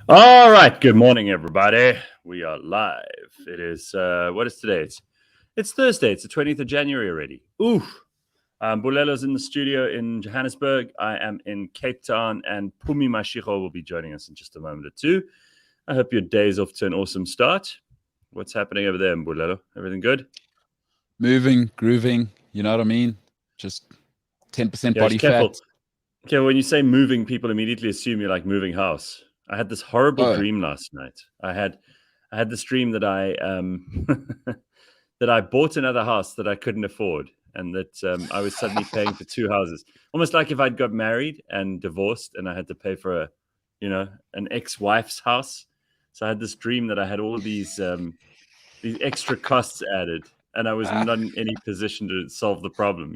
All right. Good morning, everybody. We are live. It is, what is today? It's Thursday. It's the 20th of January already. Ooh. Mbulelo's in the studio in Johannesburg. I am in Cape Town, and Phumi Mashiko will be joining us in just a moment or two. I hope your day's off to an awesome start. What's happening over there, Mbulelo? Everything good? Moving, grooving, you know what I mean? Just 10% body fat. Okay, when you say moving, people immediately assume you're like moving house. I had this horrible dream last night. I had this dream that I that I bought another house that I couldn't afford, and that I was suddenly paying for two houses. Almost like if I'd got married and divorced, and I had to pay for an ex-wife's house. So I had this dream that I had all of these extra costs added, and I was not in any position to solve the problem.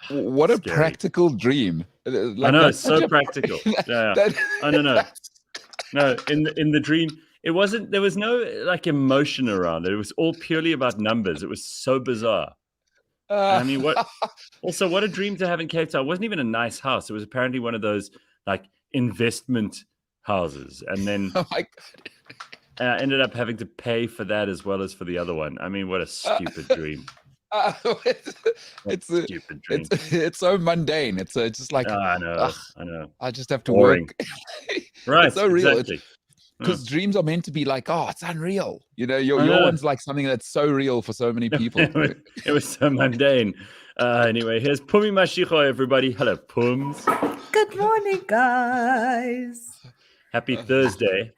What a practical dream! I know, it's so practical. Yeah. Oh no. In the dream, it wasn't. There was no like emotion around it. It was all purely about numbers. It was so bizarre. I mean, what a dream to have in Cape Town. It wasn't even a nice house. It was apparently one of those like investment houses, and then I ended up having to pay for that as well as for the other one. I mean, what a stupid dream. It's a stupid dream. It's so mundane. It's just like I know. I just have to Boring. work. Right. It's so real. Exactly. Because dreams are meant to be like, oh, it's unreal. Your one's like something that's so real for so many people. It was so mundane. Anyway, here's Phumi Mashiko, everybody. Hello, Pums. Good morning, guys. Happy Thursday.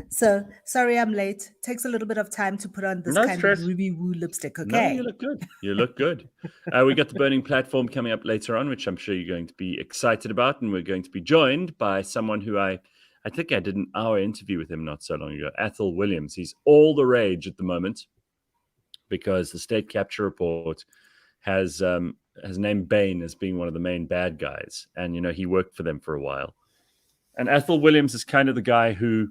So, sorry I'm late. Takes a little bit of time to put on this kind of ruby woo lipstick, okay? No, you look good. You look good. We got the Burning Platform coming up later on, which I'm sure you're going to be excited about. And we're going to be joined by someone who I think I did an hour interview with him not so long ago, Athol Williams. He's all the rage at the moment because the state capture report has named Bain as being one of the main bad guys. And, he worked for them for a while. And Athol Williams is kind of the guy who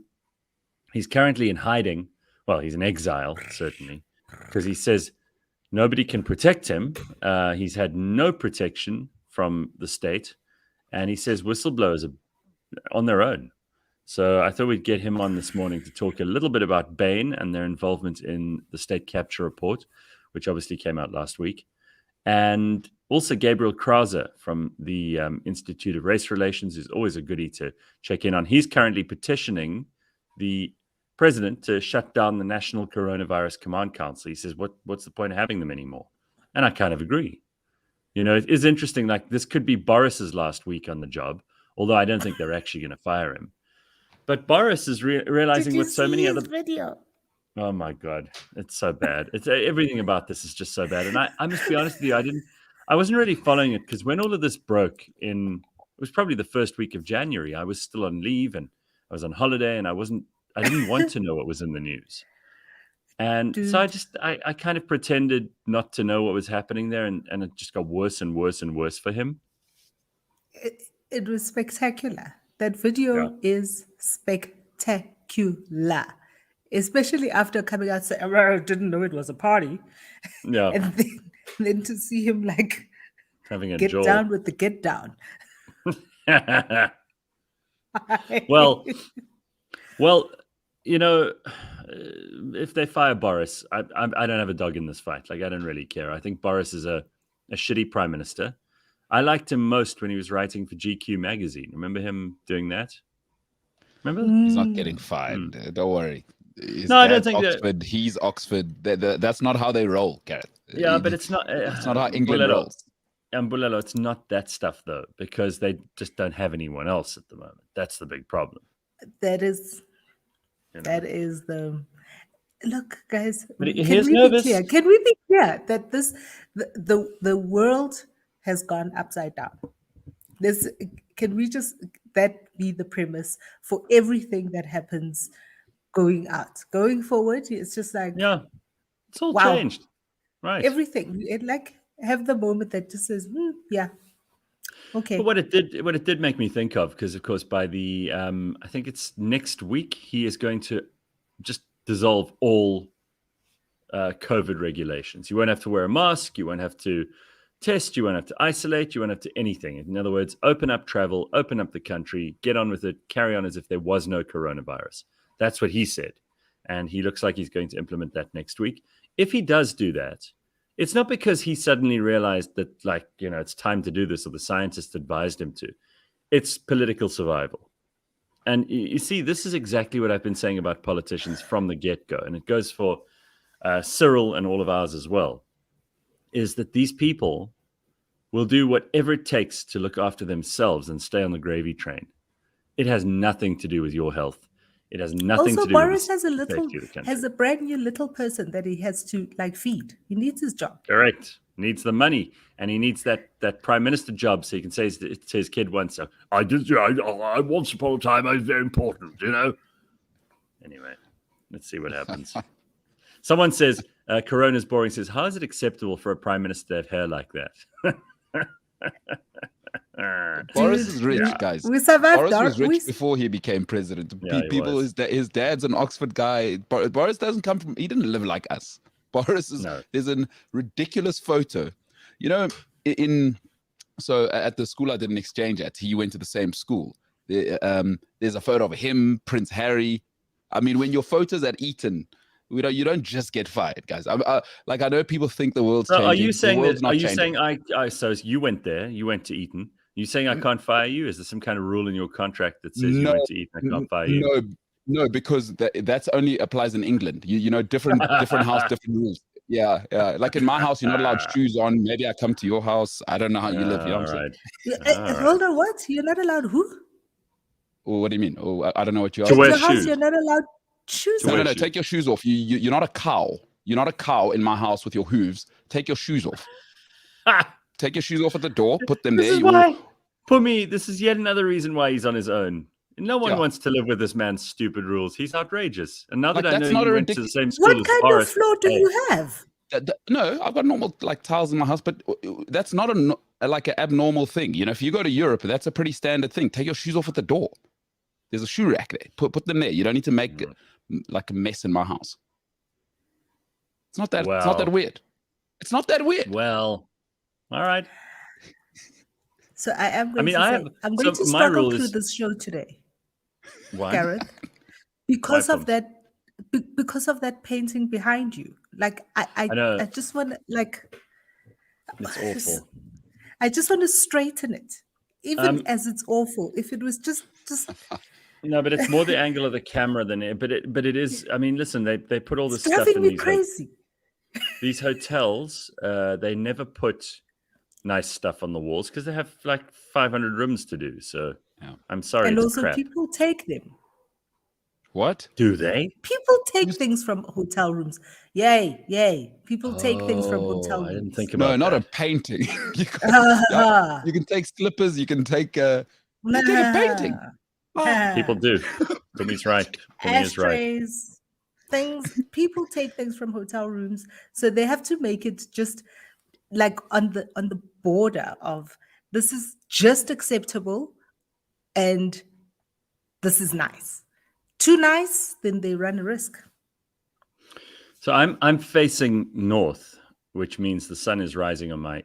he's currently in hiding. Well, he's in exile, certainly, because he says nobody can protect him. He's had no protection from the state. And he says whistleblowers are on their own. So I thought we'd get him on this morning to talk a little bit about Bain and their involvement in the state capture report, which obviously came out last week. And also Gabriel Crouse from the Institute of Race Relations is always a goodie to check in on. He's currently petitioning the president to shut down the National Coronavirus Command Council. He says, what's the point of having them anymore? And I kind of agree. It is interesting. Like, this could be Boris's last week on the job, although I don't think they're actually going to fire him. But Boris is realizing with so many other video. Oh my God, it's so bad. It's everything about this is just so bad. And I must be honest with you, I wasn't really following it because when all of this broke it was probably the first week of January. I was still on leave and I was on holiday and I didn't want to know what was in the news. And so I kind of pretended not to know what was happening there, and it just got worse and worse and worse for him. It was spectacular. That video is spectacular, especially after coming out saying, I didn't know it was a party. Yeah. And then to see him like having a get jaw. down with the get down. Well, if they fire Boris, I don't have a dog in this fight. Like, I don't really care. I think Boris is a shitty prime minister. I liked him most when he was writing for GQ magazine. Remember him doing that? Remember? He's not getting fired. Don't worry. I don't think Oxford. He's Oxford. That's not how they roll, Gareth. Yeah, but it's not. It's not how England rolls. Mbulelo, it's not that stuff though, because they just don't have anyone else at the moment. That's the big problem. That is the look, guys. But here's nervous. Can we be clear that the world has gone upside down? Can we just that be the premise for everything that happens going forward? It's just like, it's all changed, right? Everything. It like have the moment that just says, okay. But what it did make me think of, because of course by the I think it's next week he is going to just dissolve all COVID regulations. You won't have to wear a mask. You won't have to test, you won't have to isolate, you won't have to anything. In other words, open up travel, open up the country, get on with it, carry on as if there was no coronavirus. That's what he said. And he looks like he's going to implement that next week. If he does do that, it's not because he suddenly realized that, it's time to do this or the scientists advised him to. It's political survival. And you see, this is exactly what I've been saying about politicians from the get-go. And it goes for Cyril and all of ours as well, is that these people will do whatever it takes to look after themselves and stay on the gravy train. It has nothing to do with your health. It has nothing Also, to do Boris with has a brand new little person that he has to feed. He needs his job. Correct. Needs the money, and he needs that prime minister job, so he can say to his kid once, I once upon a time I was very important, Anyway, let's see what happens. Someone says, Corona's boring, says, how is it acceptable for a prime minister to have hair like that? Boris is rich, guys. We survived. Boris was rich before he became president. Yeah, People, his dad's an Oxford guy. Boris doesn't come from, he didn't live like us. Boris is, there's a ridiculous photo. So at the school I did an exchange at, he went to the same school. There's a photo of him, Prince Harry. I mean, when your photos at Eton, you don't just get fired, guys. I know people think the world's changing. Are you saying so you went there, you went to Eton. You saying I can't fire you? Is there some kind of rule in your contract that says you went to Eton, I can't fire you? No, because that's only applies in England. Different house, different rules. Yeah. Like in my house, you're not allowed shoes on. Maybe I come to your house. I don't know how you live. You know what I'm saying? Hold on, what? You're not allowed who? Oh, what do you mean? Oh, I don't know what you're asking. In the house, you're not allowed shoes on. No, take your shoes off. You're not a cow. You're not a cow in my house with your hooves. Take your shoes off. Take your shoes off at the door. Put them there. Phumi, this is yet another reason why he's on his own. No one wants to live with this man's stupid rules. He's outrageous. And now that I know you went to the same school as Boris. What kind of floor do you have? No, I've got normal tiles in my house, but that's not an abnormal thing. If you go to Europe, that's a pretty standard thing. Take your shoes off at the door. There's a shoe rack there. Put them there. You don't need to make a mess in my house. It's not that. It's not that weird. It's not that weird. Well, all right. So I am going I'm going to struggle through this show today. Why? Gareth, because of that painting behind you. I just want to it's awful. I just want to straighten it, even as it's awful. If it was just no, but it's more the angle of the camera than it. But it is. I mean, listen, they put all this stuff driving in me these crazy. These hotels. They never put nice stuff on the walls because they have 500 rooms to do. So I'm sorry. And it's also, crap. people take them. What do they? People take things from hotel rooms. Yay! People take things from hotel rooms. I didn't think about that. Not a painting. You can take slippers. You can take a painting. People do. Phumi's right. Phumi is right. Ashtrays, things. People take things from hotel rooms, so they have to make it just on the border of this is just acceptable, and this is nice. Too nice, then they run a risk. So I'm facing north, which means the sun is rising on the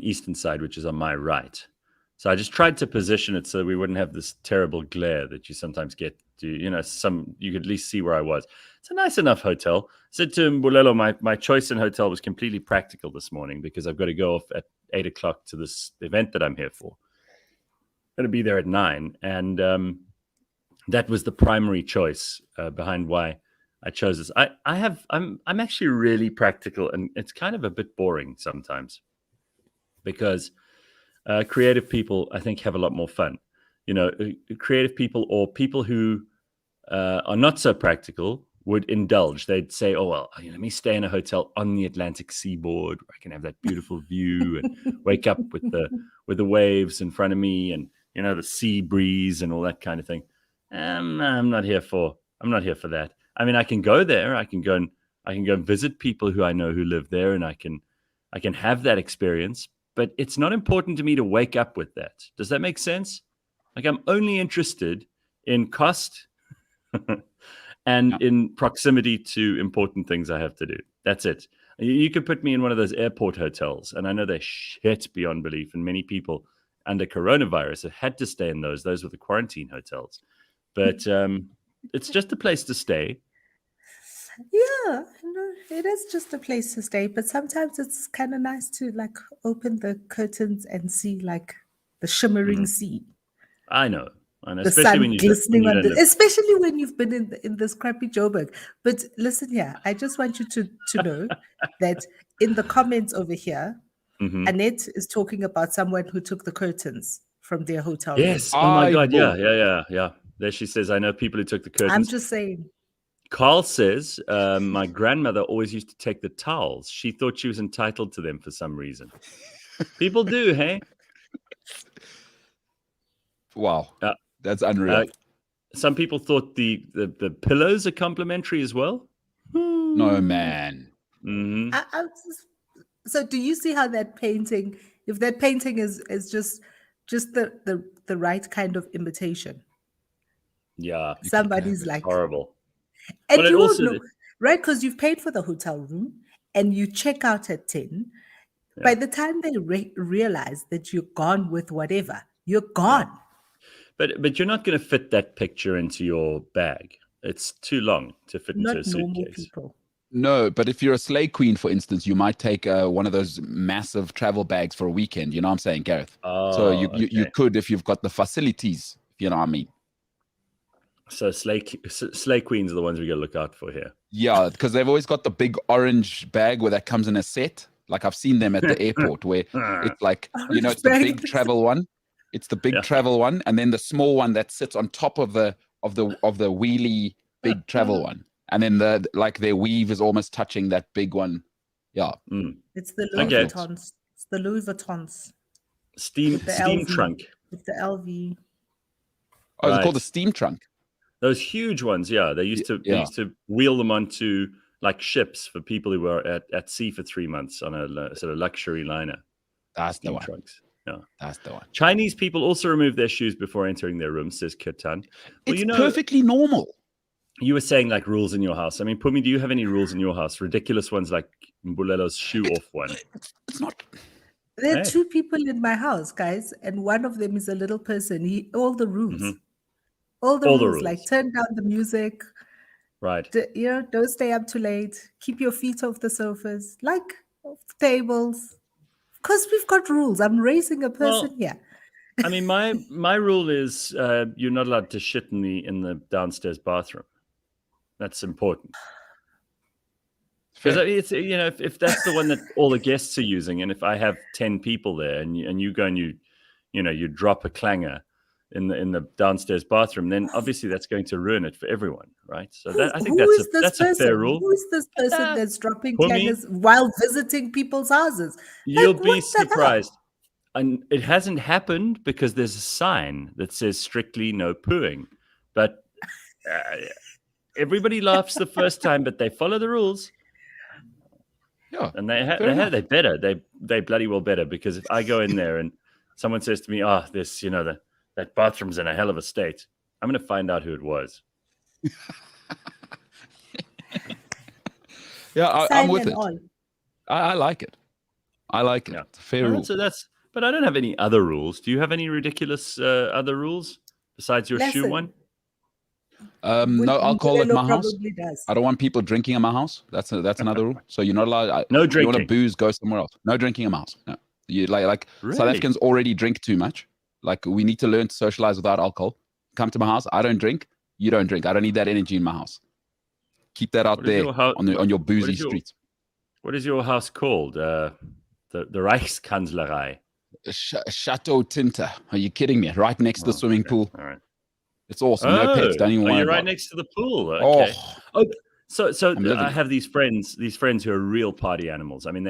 eastern side, which is on my right. So I just tried to position it so we wouldn't have this terrible glare that you sometimes get. You could at least see where I was. It's a nice enough hotel. I said to Mbulelo, my choice in hotel was completely practical this morning because I've got to go off at 8 o'clock to this event that I'm here for. I'm going to be there at 9, and that was the primary choice behind why I chose this. I'm actually really practical, and it's kind of a bit boring sometimes because creative people, I think, have a lot more fun. Creative people or people who are not so practical would indulge. They'd say, "Oh well, let me stay in a hotel on the Atlantic seaboard where I can have that beautiful view and wake up with the waves in front of me and the sea breeze and all that kind of thing." I'm not here for that. I mean, I can go there. I can go and visit people who I know who live there, and I can have that experience. But it's not important to me to wake up with that. Does that make sense? I'm only interested in cost and in proximity to important things I have to do. That's it. You could put me in one of those airport hotels, and I know they're shit beyond belief, and many people under coronavirus have had to stay in those. Those were the quarantine hotels. But it's just a place to stay. Yeah, no, it is just a place to stay, but sometimes it's kind of nice to like open the curtains and see like the shimmering sea, I know. the Especially sun when you glistening on don't the, live. especially when you've been in this crappy Joburg. But listen here, I just want you to know that in the comments over here, Mhm. Annette is talking about someone who took the curtains from their hotel room. Yes. Oh my God. Eyeball. Yeah. There she says, I know people who took the I'm curtains. just saying. Carl says, my grandmother always used to take the towels. She thought she was entitled to them for some reason. People do, hey? Wow. Uh, That's unreal. Some people thought the pillows are complimentary as well. No, man. Mhm. So do you see how that painting, if that painting is just the right kind of imitation, Yeah. somebody's like, Horrible. and Well, it you won't also- know, right? Because you've paid for the hotel room and you check out at 10. By the time they realize that you're gone with whatever, you're gone. But you're not going to fit that picture into your bag. It's too long to fit into a Not normal suitcase. people. No, but if you're a slay queen, for instance, you might take one of those massive travel bags for a weekend. You know what I'm saying, Gareth? So Oh, you okay. could if you've got the facilities. If you know what I mean? So slay queens are the ones we got to look out for here. Yeah, because they've always got the big orange bag where that comes in a set. Like I've seen them at the airport where it's like, you know, Orange it's the bag. big travel one. It's the big Yeah. travel one, and then the small one that sits on top of the wheelie big travel one. And then their weave is almost touching that big one. Yeah. It's the Louis Okay. Vuittons. It's the Louis Vuittons Steam with the steam LV. trunk. With the LV. Oh, is it called Right. a steam trunk? Those huge ones, yeah. They used to wheel them onto like ships for people who were at sea for 3 months on a sort of luxury liner. That's the Steam one. trunks. Yeah. That's the one. Chinese people also remove their shoes before entering their room, says Kirtan. Well, It's perfectly normal. You were saying like rules in your house. I mean, Phumi, do you have any rules in your house? Ridiculous ones like Mbulelo's shoe off one. It's not. There are Hey. 2 people in my house, guys, and one of them is a little person. All the rules. Mhm. All the All the rules, like rules. turn down the music, Right. don't stay up too late, keep your feet off the sofas, like off the tables. Because we've got rules. I'm raising a person here. I mean, my rule is you're not allowed to shit in the downstairs bathroom. That's important. Because it's if that's the one that all the guests are using, and if I have 10 people there, and you go and you drop a clanger in the downstairs bathroom, then obviously that's going to ruin it for everyone, right? So I think that's a fair rule. Who is this person that's dropping For me- clangers while visiting people's houses? You'll Like, be what the hell? surprised. And it hasn't happened because there's a sign that says strictly no pooing. But everybody laughs the first time, but they follow the rules. Yeah. And they better. They bloody well better, because if I go in there and someone says to me, "Oh, this, that bathroom's in a hell of a state," I'm going to find out who it was. Yeah, I'm Sign with and it. all. I like it. I like it. Yeah. It's a fair rule. So but I don't have any other rules. Do you have any ridiculous other rules besides your shoe Listen. one? No alcohol at Mbulelo my house. probably does. I don't want people drinking in my house. That's another rule. So you're not allowed. No If you want to drinking. booze, go somewhere else. No drinking in my house. No. You like Really? South Africans already drink too much. Like we need to learn to socialize without alcohol. Come to my house. I don't drink. You don't drink. I don't need that energy in my house. Keep that out What is there your house- on your boozy is your- streets. What is your house called? The Reichskanzlerei. Chateau Tinta. Are you kidding me? Right next to the swimming pool. All right. It's awesome. No pets. Don't even worry you're about right it. next to the pool. Okay. Oh, So I'm living I it. have these friends who are real party animals. I mean,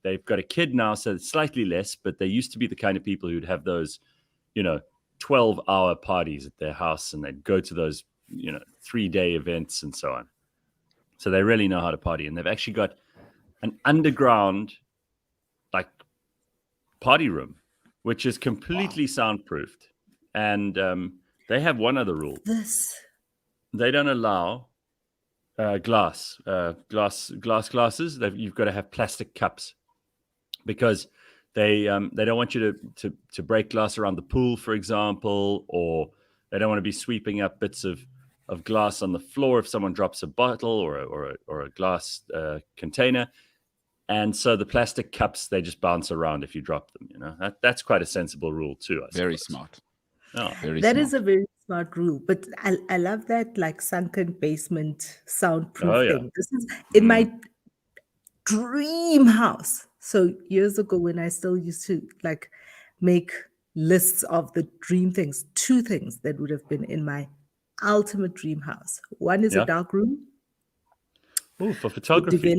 they've got a kid now, so it's slightly less, but they used to be the kind of people who'd have those, 12-hour parties at their house, and they'd go to those, 3-day events and so on. So they really know how to party, and they've actually got an underground, like, party room, which is completely soundproofed. And they have one other rule. This. They don't allow glasses. You've got to have plastic cups because they don't want you to break glass around the pool, for example, or they don't want to be sweeping up bits of glass on the floor if someone drops a bottle or a glass container. And so the plastic cups, they just bounce around if you drop them. That's quite a sensible rule too. Very smart. Oh, That is a very smart rule, but I love that like sunken basement soundproof thing. This is in my dream house. So years ago, when I still used to like make lists of the dream things, two things that would have been in my ultimate dream house. One is a dark room. Oh, for photography.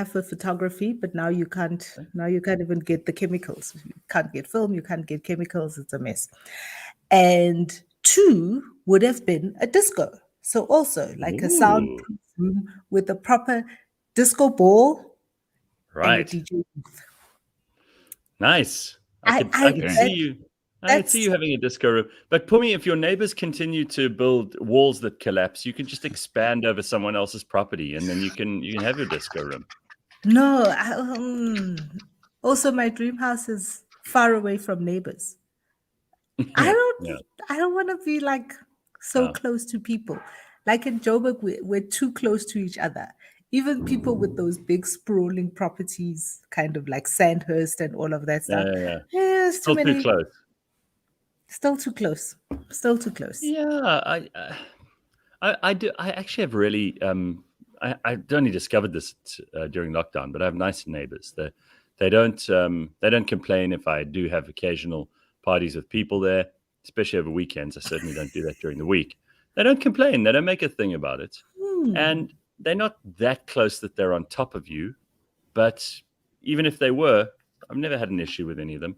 For photography, but now you can't even get the chemicals. You can't get film, you can't get chemicals, it's a mess. And two would have been a disco. So also like a soundproof room with a proper disco ball. Right. And a DJ booth. Nice. I can see you. I can see you having a disco room. But Phumi, if your neighbors continue to build walls that collapse, you can just expand over someone else's property, and then you can have your disco room. No. Also, my dream house is far away from neighbors. I don't want to be like so close to people. Like in Joburg, we're too close to each other. Even people with those big sprawling properties, kind of like Sandhurst and all of that stuff. Yeah, still too close. Still too close. Still too close. Yeah, I do. I actually have really. I only discovered this during lockdown, but I have nice neighbors. They don't complain if I do have occasional parties with people there, especially over weekends. I certainly don't do that during the week. They don't complain. They don't make a thing about it, and they're not that close that they're on top of you. But even if they were, I've never had an issue with any of them.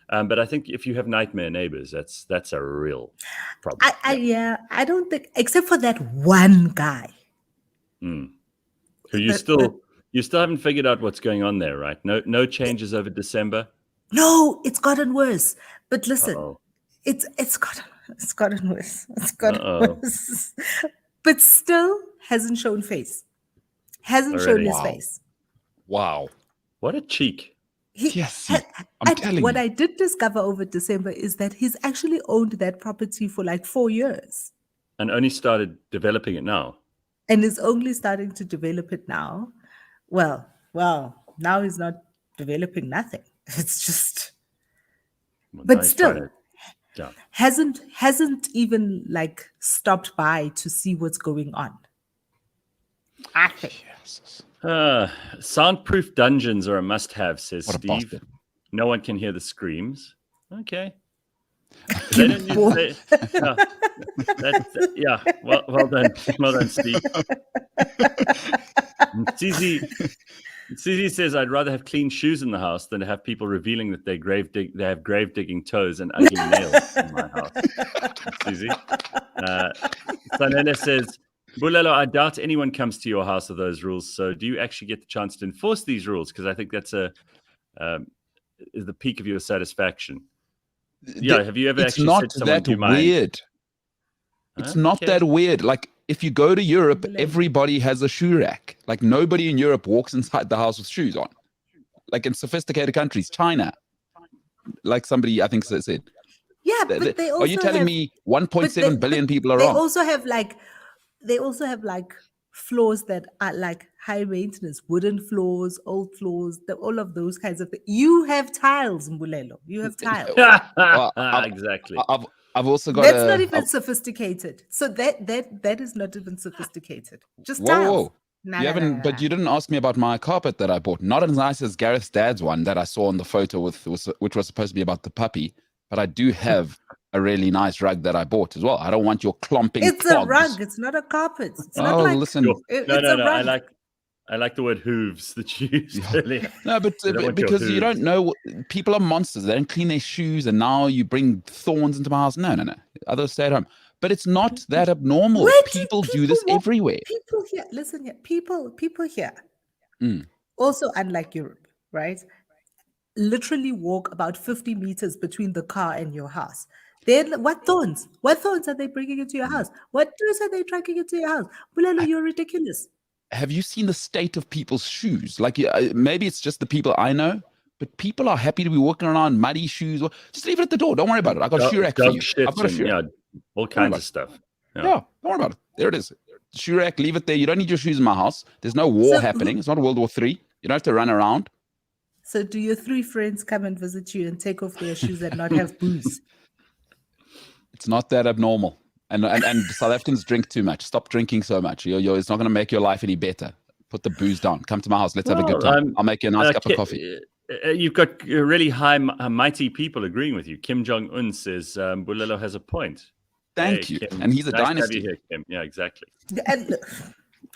But I think if you have nightmare neighbors, that's a real problem. I don't think, except for that one guy. Who you still haven't figured out what's going on there, right? No changes over December. No, it's gotten worse. But listen, it's gotten worse. It's gotten worse. But still hasn't shown face. Hasn't shown his face. Wow. What a cheek. I'm telling you. What I did discover over December is that he's actually owned that property for like 4 years. And only started developing it now. And is only starting to develop it now. Well, now he's not developing nothing. It's just, but still, hasn't even like stopped by to see what's going on. I think. Soundproof dungeons are a must-have, says What a Steve. bastard. No one can hear the screams. Okay. They don't use well done, Steve. Susie says, I'd rather have clean shoes in the house than to have people revealing that they have grave digging toes and ugly nails in my house. Susie. Sanela says, Mbulelo, I doubt anyone comes to your house with those rules. So do you actually get the chance to enforce these rules? Because I think that's is the peak of your satisfaction. Yeah, have you ever actually said to someone, do you mind? Weird. It's not that weird. Like, if you go to Europe, everybody has a shoe rack. Like, nobody in Europe walks inside the house with shoes on. Like, in sophisticated countries, China, like somebody, I think, said. Yeah, but they also are you telling me 1.7 billion people are wrong? They also have like floors that are like high maintenance, wooden floors, old floors, all of those kinds of things. You have tiles, Mbulelo. You have tiles. Exactly. I've also got. That's not even sophisticated. So that is not even sophisticated. Just tiles. But you didn't ask me about my carpet that I bought. Not as nice as Gareth's dad's one that I saw in the photo which was supposed to be about the puppy. But I do have a really nice rug that I bought as well. I don't want your clomping. It's clogs. a rug. It's not a carpet. It's not oh, like, listen. No. I like the word hooves that you used earlier. No, but because you don't know, people are monsters. They don't clean their shoes, and now you bring thorns into my house. No. Others stay at home. But it's not that abnormal. People do this everywhere. People here, listen here. People here. Also, unlike Europe, right? Literally walk about 50 meters between the car and your house. Then what thorns? What thorns are they bringing into your house? What toys are they tracking into your house? Mbulelo, you're ridiculous. Have you seen the state of people's shoes? Like, maybe it's just the people I know, but people are happy to be walking around muddy shoes. Just leave it at the door. Don't worry about it. I've got a shoe rack for Dog you. shit I've got a and, shoe rack. all kinds of stuff. Yeah, don't worry about it. There it is. Shoe rack, leave it there. You don't need your shoes in my house. There's no war happening. It's not World War III. You don't have to run around. So do your 3 friends come and visit you and take off their shoes and not have booze? It's not that abnormal. And South Africans drink too much. Stop drinking so much. It's not going to make your life any better. Put the booze down. Come to my house. Let's have a good time. I'll make you a nice cup of coffee. You've got really high, mighty people agreeing with you. Kim Jong-un says Mbulelo has a point. Thank you. Kim. And he's a Nice to have dynasty. you here, Kim. Yeah, exactly. And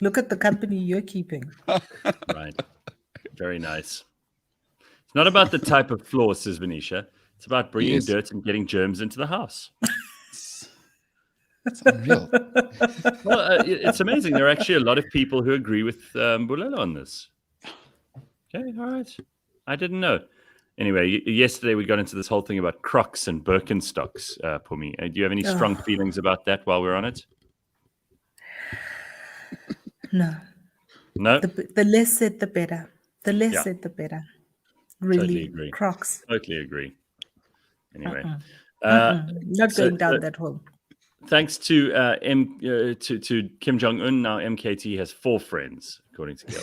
look at the company you're keeping. Right. Very nice. It's not about the type of floor, says Venetia. It's about bringing Yes. dirt and getting germs into the house. That's unreal. Well, it's amazing. There are actually a lot of people who agree with Mbulelo on this. Okay, all right. I didn't know. Anyway, yesterday we got into this whole thing about Crocs and Birkenstocks, Phumi. Do you have any strong feelings about that while we're on it? No. No? The less said, the better. The less said, the better. Really, Totally agree. Crocs. Totally agree. Anyway. Not so, going down that hole. Thanks to to Kim Jong-un, now MKT has 4 friends, according to Gail.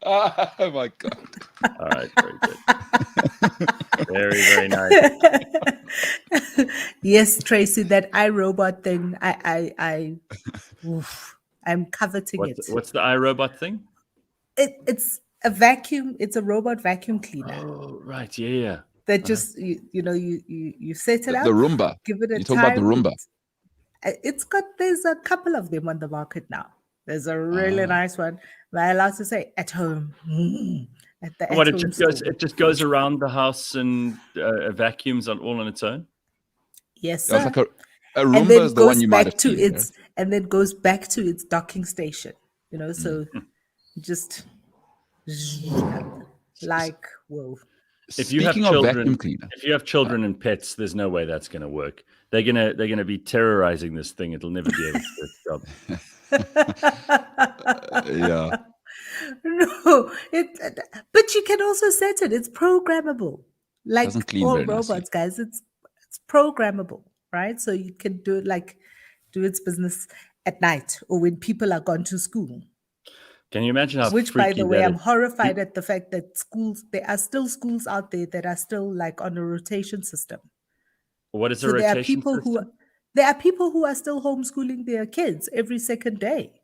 Oh my God. All right, very good. Very, very nice. Yes, Tracy, that iRobot thing, I'm coveting it. What's the iRobot thing? It's a vacuum. It's a robot vacuum cleaner Oh, right. Yeah. that just you set it up. The Roomba. Give it a You talk about the time. Roomba. There's a couple of them on the market now. There's a really nice one. Am I allowed to say at home? At the What, at-home store. it just goes around the house and vacuums all on its own? Yes, That's sir. like a And Roomba then is the one goes you might back have to seen. its and then goes back to its docking station. So just like whoa. If you have Speaking of children, vacuum cleaner, if you have children and pets, there's no way that's going to work. They're gonna be terrorizing this thing. It'll never be able to do its job. yeah. No, but you can also set it. It's programmable. Like Doesn't clean all very nicely. robots, guys. It's programmable, right? So you can do it do its business at night or when people are gone to school. Can you imagine how Which, by freaky the way, that I'm is? horrified at the fact that there are still schools out there that are still like on a rotation system. What is a So there are rotation people system? there are people who are still homeschooling their kids every second day.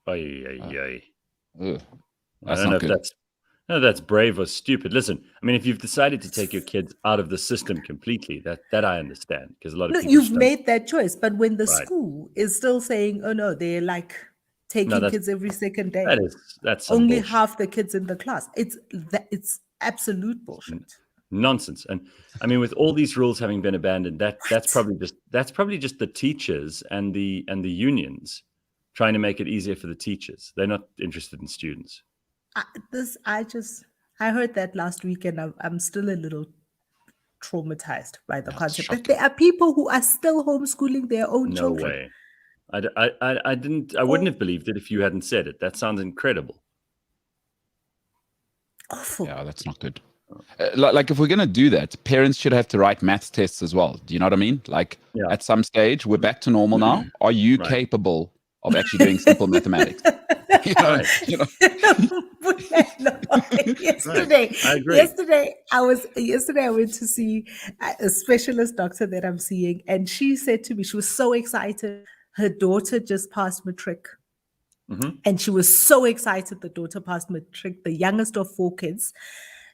Ay, ay, ay. Ugh. I That's don't know not if good. that's brave or stupid. Listen, I mean, if you've decided to take your kids out of the system completely, that I understand, because a lot of No, people you've just don't- made that choice, but when the Right. school is still saying, "Oh no, they're like taking that's- kids every second day," that's some only bullshit. half the kids in the class. It's absolute bullshit. Nonsense. And I mean, with all these rules having been abandoned, that's probably just the teachers and the unions trying to make it easier for the teachers. They're not interested in students. I heard that last week, and I'm still a little traumatized by the That's concept shocking. that there are people who are still homeschooling their own No children. way. I wouldn't have believed it if you hadn't said it. That sounds incredible. Awful. Yeah, that's not good. Like if we're going to do that, parents should have to write maths tests as well. Do you know what I mean? Like Yeah. at some stage, we're back to normal now. Are you Right. capable of actually doing simple mathematics? You know, Right. you know, Yesterday, I agree. yesterday I went to see a specialist doctor that I'm seeing, and she said to me, she was so excited. Her daughter just passed matric. Mhm. And she was so excited the daughter passed matric, the youngest of 4 kids.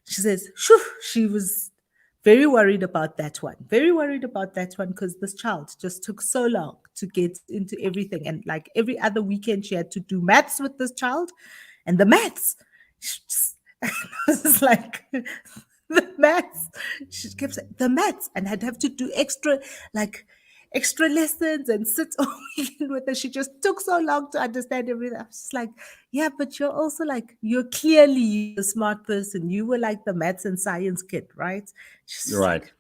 She says, "Shoo," she was very worried about that one. Very worried about that one because this child just took so long to get into everything. And like every other weekend, she had to do maths with this child. And the maths, it's like the maths. She kept saying, the maths. And I'd have to do extra, like extra lessons and sit all weekend with her. She just took so long to understand everything. I was just like, yeah, but you're also like, you're clearly a smart person. You were like the maths and science kid, right? She's just Right. like,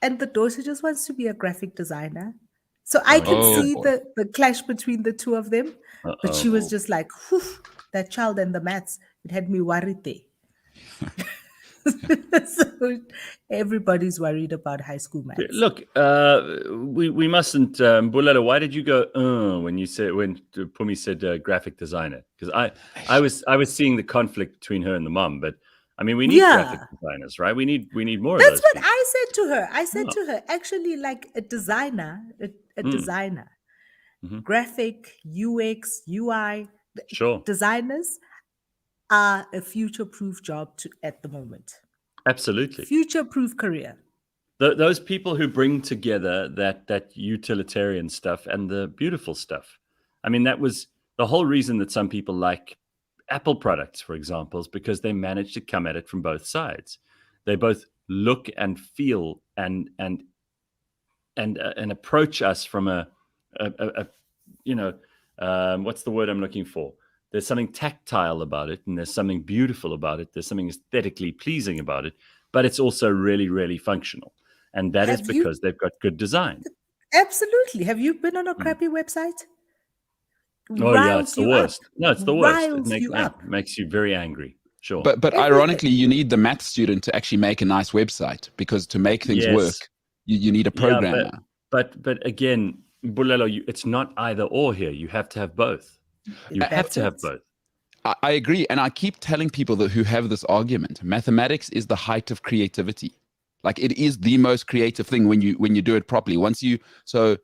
and the daughter just wants to be a graphic designer. So I can Oh, see boy. the clash between the two of them. But she was just like, whew, that child and the maths, it had me worried there. So everybody's worried about high school maths. Look, we mustn't. Mbulelo, why did you go when Phumi said graphic designer? Because I was seeing the conflict between her and the mom, but I mean we need graphic designers, right? We need more of those. That's what people. I said to her. I said to her, actually, like a designer, designer, graphic, UX, UI, Sure, designers are a future-proof job at the moment. absolutely. Future-proof career. Those people who bring together that utilitarian stuff and the beautiful stuff. I mean, that was the whole reason that some people like Apple products, for example, is because they manage to come at it from both sides. They both look and feel and approach us from a what's the word I'm looking for? There's something tactile about it, and there's something beautiful about it. There's something aesthetically pleasing about it, but it's also really, really functional. And that is because they've got good design. Absolutely. Have you been on a crappy website? Oh, yeah, it's the worst. No, it's the worst. It makes you very angry. Sure. But ironically, you need the math student to actually make a nice website, because to make things work, you need a programmer. Yeah, but again, Mbulelo, it's not either or here. You have to have both. You have to have both. I agree. And I keep telling people who have this argument, mathematics is the height of creativity. Like, it is the most creative thing when you do it properly. So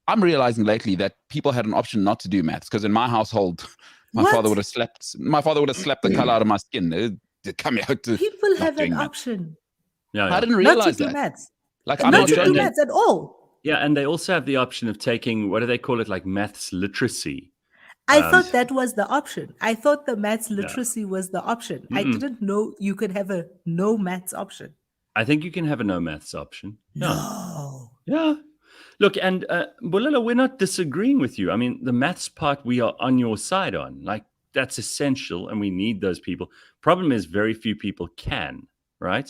I'm realizing lately that people had an option not to do maths, because in my household, my father would have slapped the color out of my skin. Come out to people have an option. Yeah, I didn't realize not to that. do maths. Like, I'm not to do maths at all. Yeah, and they also have the option of taking, what do they call it, like maths literacy. I thought that was the option. I thought the maths literacy was the option. Mm-mm. I didn't know you could have a no maths option. I think you can have a no maths option. No. Yeah. Look, and Mbulelo, we're not disagreeing with you. I mean, the maths part we are on your side on. Like, that's essential, and we need those people. Problem is, very few people can, right?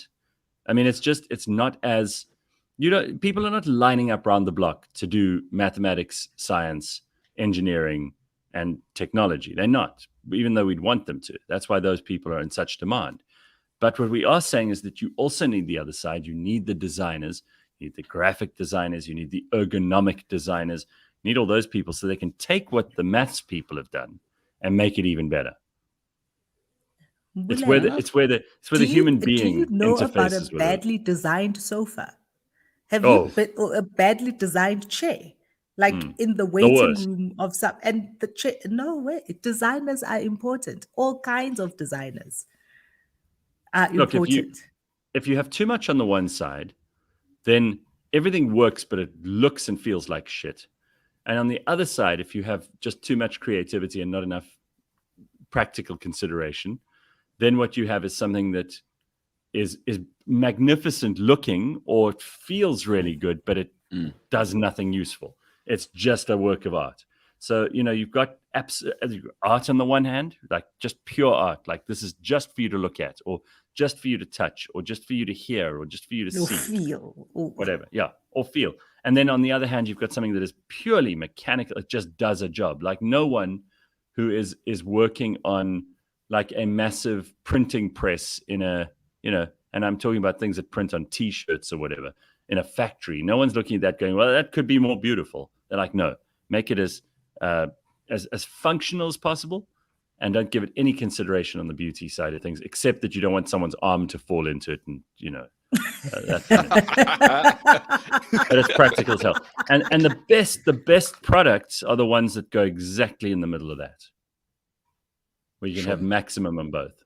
I mean, it's not as, people are not lining up around the block to do mathematics, science, engineering, and technology. They're not, even though we'd want them to. That's why those people are in such demand. But what we are saying is that you also need the other side. You need the designers, you need the graphic designers, you need the ergonomic designers, you need all those people so they can take what the maths people have done and make it even better. It's where the human being do you know about interfaces a with badly designed sofa? Have you been, or a badly designed chair? Like in the waiting room of some, and the chair, no way. Designers are important. All kinds of designers are important. If you have too much on the one side, then everything works, but it looks and feels like shit. And on the other side, if you have just too much creativity and not enough practical consideration, then what you have is something that is magnificent looking, or it feels really good, but it does nothing useful. It's just a work of art. So, you've got art on the one hand, like just pure art, like this is just for you to look at, or just for you to touch, or just for you to hear, or just for you to see. Feel. Whatever. Yeah. Or feel. And then on the other hand, you've got something that is purely mechanical. It just does a job. Like, no one who is working on like a massive printing press in a, and I'm talking about things that print on T-shirts or whatever in a factory. No one's looking at that going, well, that could be more beautiful. They're like, no, make it as functional as possible, and don't give it any consideration on the beauty side of things, except that you don't want someone's arm to fall into it, and but it's practical as hell. And the best products are the ones that go exactly in the middle of that, where you can have maximum on both.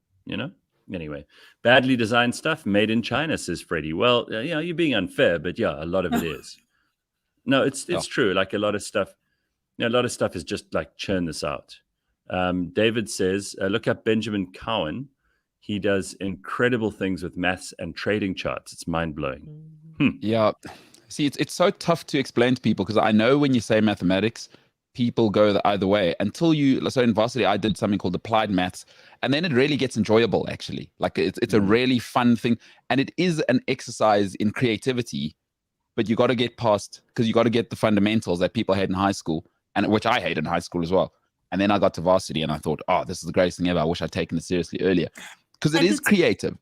Anyway, badly designed stuff made in China, says Freddie. Well, you're being unfair, but yeah, a lot of it is. No, it's true. Like, a lot of stuff is just like, churn this out. David says, look up Benjamin Cowan. He does incredible things with maths and trading charts. It's mind blowing. Yeah. See, it's so tough to explain to people because I know when you say mathematics, people go the either way until you. So in varsity, I did something called applied maths, and then it really gets enjoyable. Actually, like it's a really fun thing, and it is an exercise in creativity. But you got to get past because you got to get the fundamentals that people had in high school, and which I hated in high school as well. And then I got to varsity, and I thought, oh, this is the greatest thing ever. I wish I'd taken it seriously earlier because it is creative.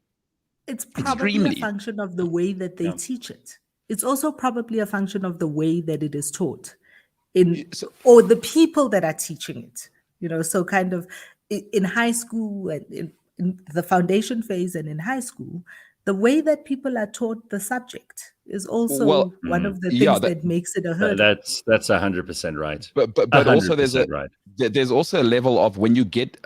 It's probably a function of the way that they teach it. It's also probably a function of the way that it is taught or the people that are teaching it, so kind of in high school and in the foundation phase and in high school, the way that people are taught the subject is also one of the things that makes it a hurdle. That's 100% right. But also there's also a level of when you get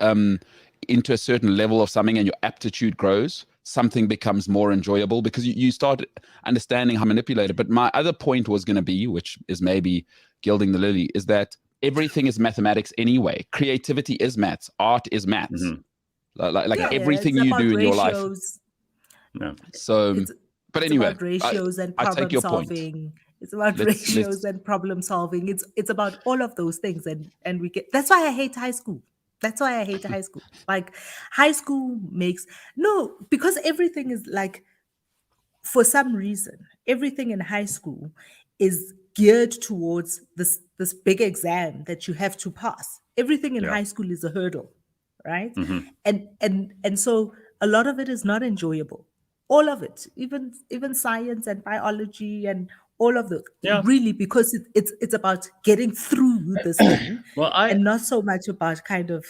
into a certain level of something and your aptitude grows, something becomes more enjoyable because you start understanding how manipulated. But my other point was going to be, which is maybe gilding the lily, is that everything is mathematics anyway. Creativity is maths. Art is maths. Like everything you do in your life. No. So, but anyway, about ratios and problem solving. It's about ratios and problem solving. It's about all of those things, and we get. That's why I hate high school. That's why I hate high school. Like high school because everything is like, for some reason, everything in high school is geared towards this big exam that you have to pass. Everything in high school is a hurdle, right? And so a lot of it is not enjoyable. All of it, even science and biology and all of those, really, because it's about getting through this thing, and not so much about kind of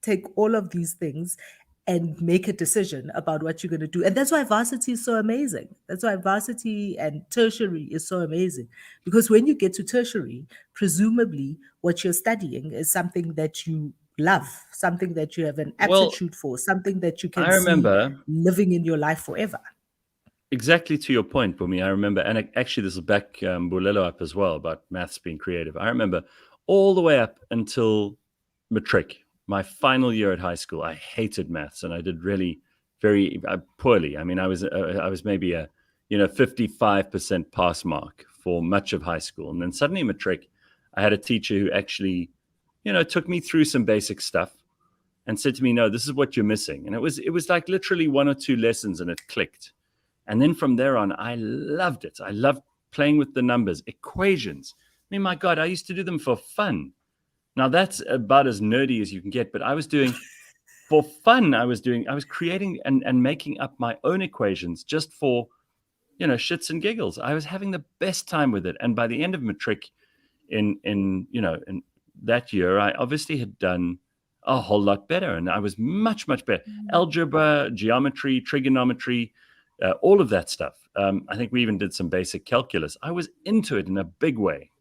take all of these things and make a decision about what you're going to do. And that's why varsity is so amazing. That's why varsity and tertiary is so amazing, because when you get to tertiary, presumably what you're studying is something that you love, something that you have an aptitude for, something that you can see living in your life forever. Exactly to your point, Phumi. I remember, and actually this will back Mbulelo up as well about maths being creative. I remember all the way up until matric, my final year at high school, I hated maths, and I did really very poorly. I mean, I was maybe a 55% pass mark for much of high school, and then suddenly matric, I had a teacher who actually took me through some basic stuff and said to me, no, this is what you're missing. And it was like literally 1 or 2 lessons, and it clicked. And then from there on, I loved it. I loved playing with the numbers, equations. I mean, my God, I used to do them for fun. Now that's about as nerdy as you can get, but I was doing for fun. I was creating and making up my own equations just for, shits and giggles. I was having the best time with it. And by the end of matric in that year, I obviously had done a whole lot better, and I was much, much better. Algebra, geometry, trigonometry, all of that stuff. I think we even did some basic calculus. I was into it in a big way,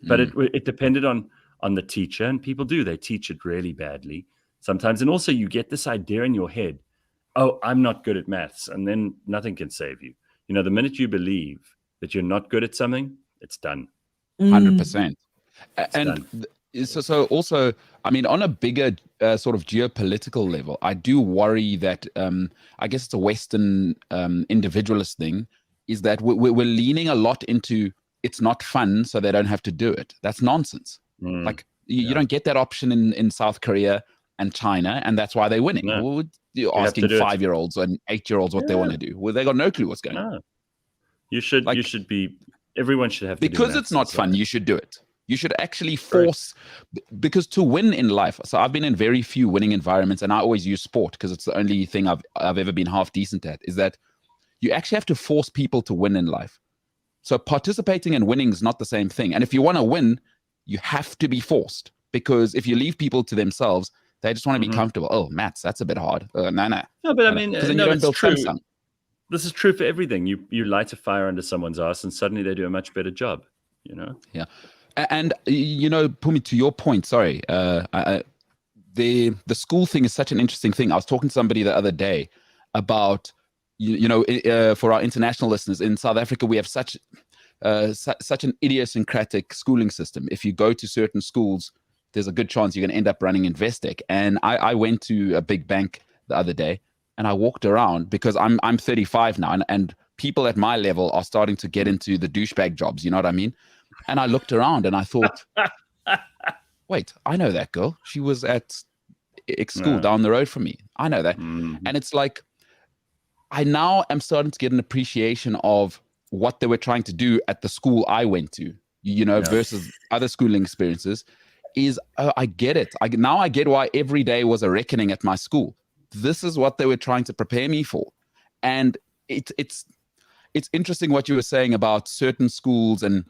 but it depended on the teacher, and people they teach it really badly sometimes. And also you get this idea in your head, oh, I'm not good at maths, and then nothing can save you. The minute you believe that you're not good at something, it's done. 100%. And so also, I mean, on a bigger sort of geopolitical level, I do worry that I guess it's a Western individualist thing, is that we're leaning a lot into it's not fun, so they don't have to do it. That's nonsense. Like you don't get that option in South Korea and China, and that's why they're winning. No. You're asking 5-year-olds and 8-year-olds what they want to do. Well, they got no clue what's going on. You should be. Everyone should have to because it's not fun. You should do it. You should actually force, because to win in life. So I've been in very few winning environments, and I always use sport because it's the only thing I've ever been half decent at. Is that you actually have to force people to win in life. So participating and winning is not the same thing. And if you want to win, you have to be forced, because if you leave people to themselves, they just want to be comfortable. Oh, maths, that's a bit hard. No. No, but I mean, then you don't build true. Samsung. This is true for everything. You light a fire under someone's ass, and suddenly they do a much better job. Yeah. And Phumi, to your point, sorry, the school thing is such an interesting thing. I was talking to somebody the other day about, for our international listeners, in South Africa, we have such an idiosyncratic schooling system. If you go to certain schools, there's a good chance you're going to end up running Investec. And I went to a big bank the other day, and I walked around because I'm 35 now, and people at my level are starting to get into the douchebag jobs. You know what I mean? And I looked around and I thought, wait, I know that girl. She was at X school down the road from me. I know that. And it's like, I now am starting to get an appreciation of what they were trying to do at the school I went to, you know, versus other schooling experiences. I get it. Now I get why every day was a reckoning at my school. This is what they were trying to prepare me for. And it's interesting what you were saying about certain schools and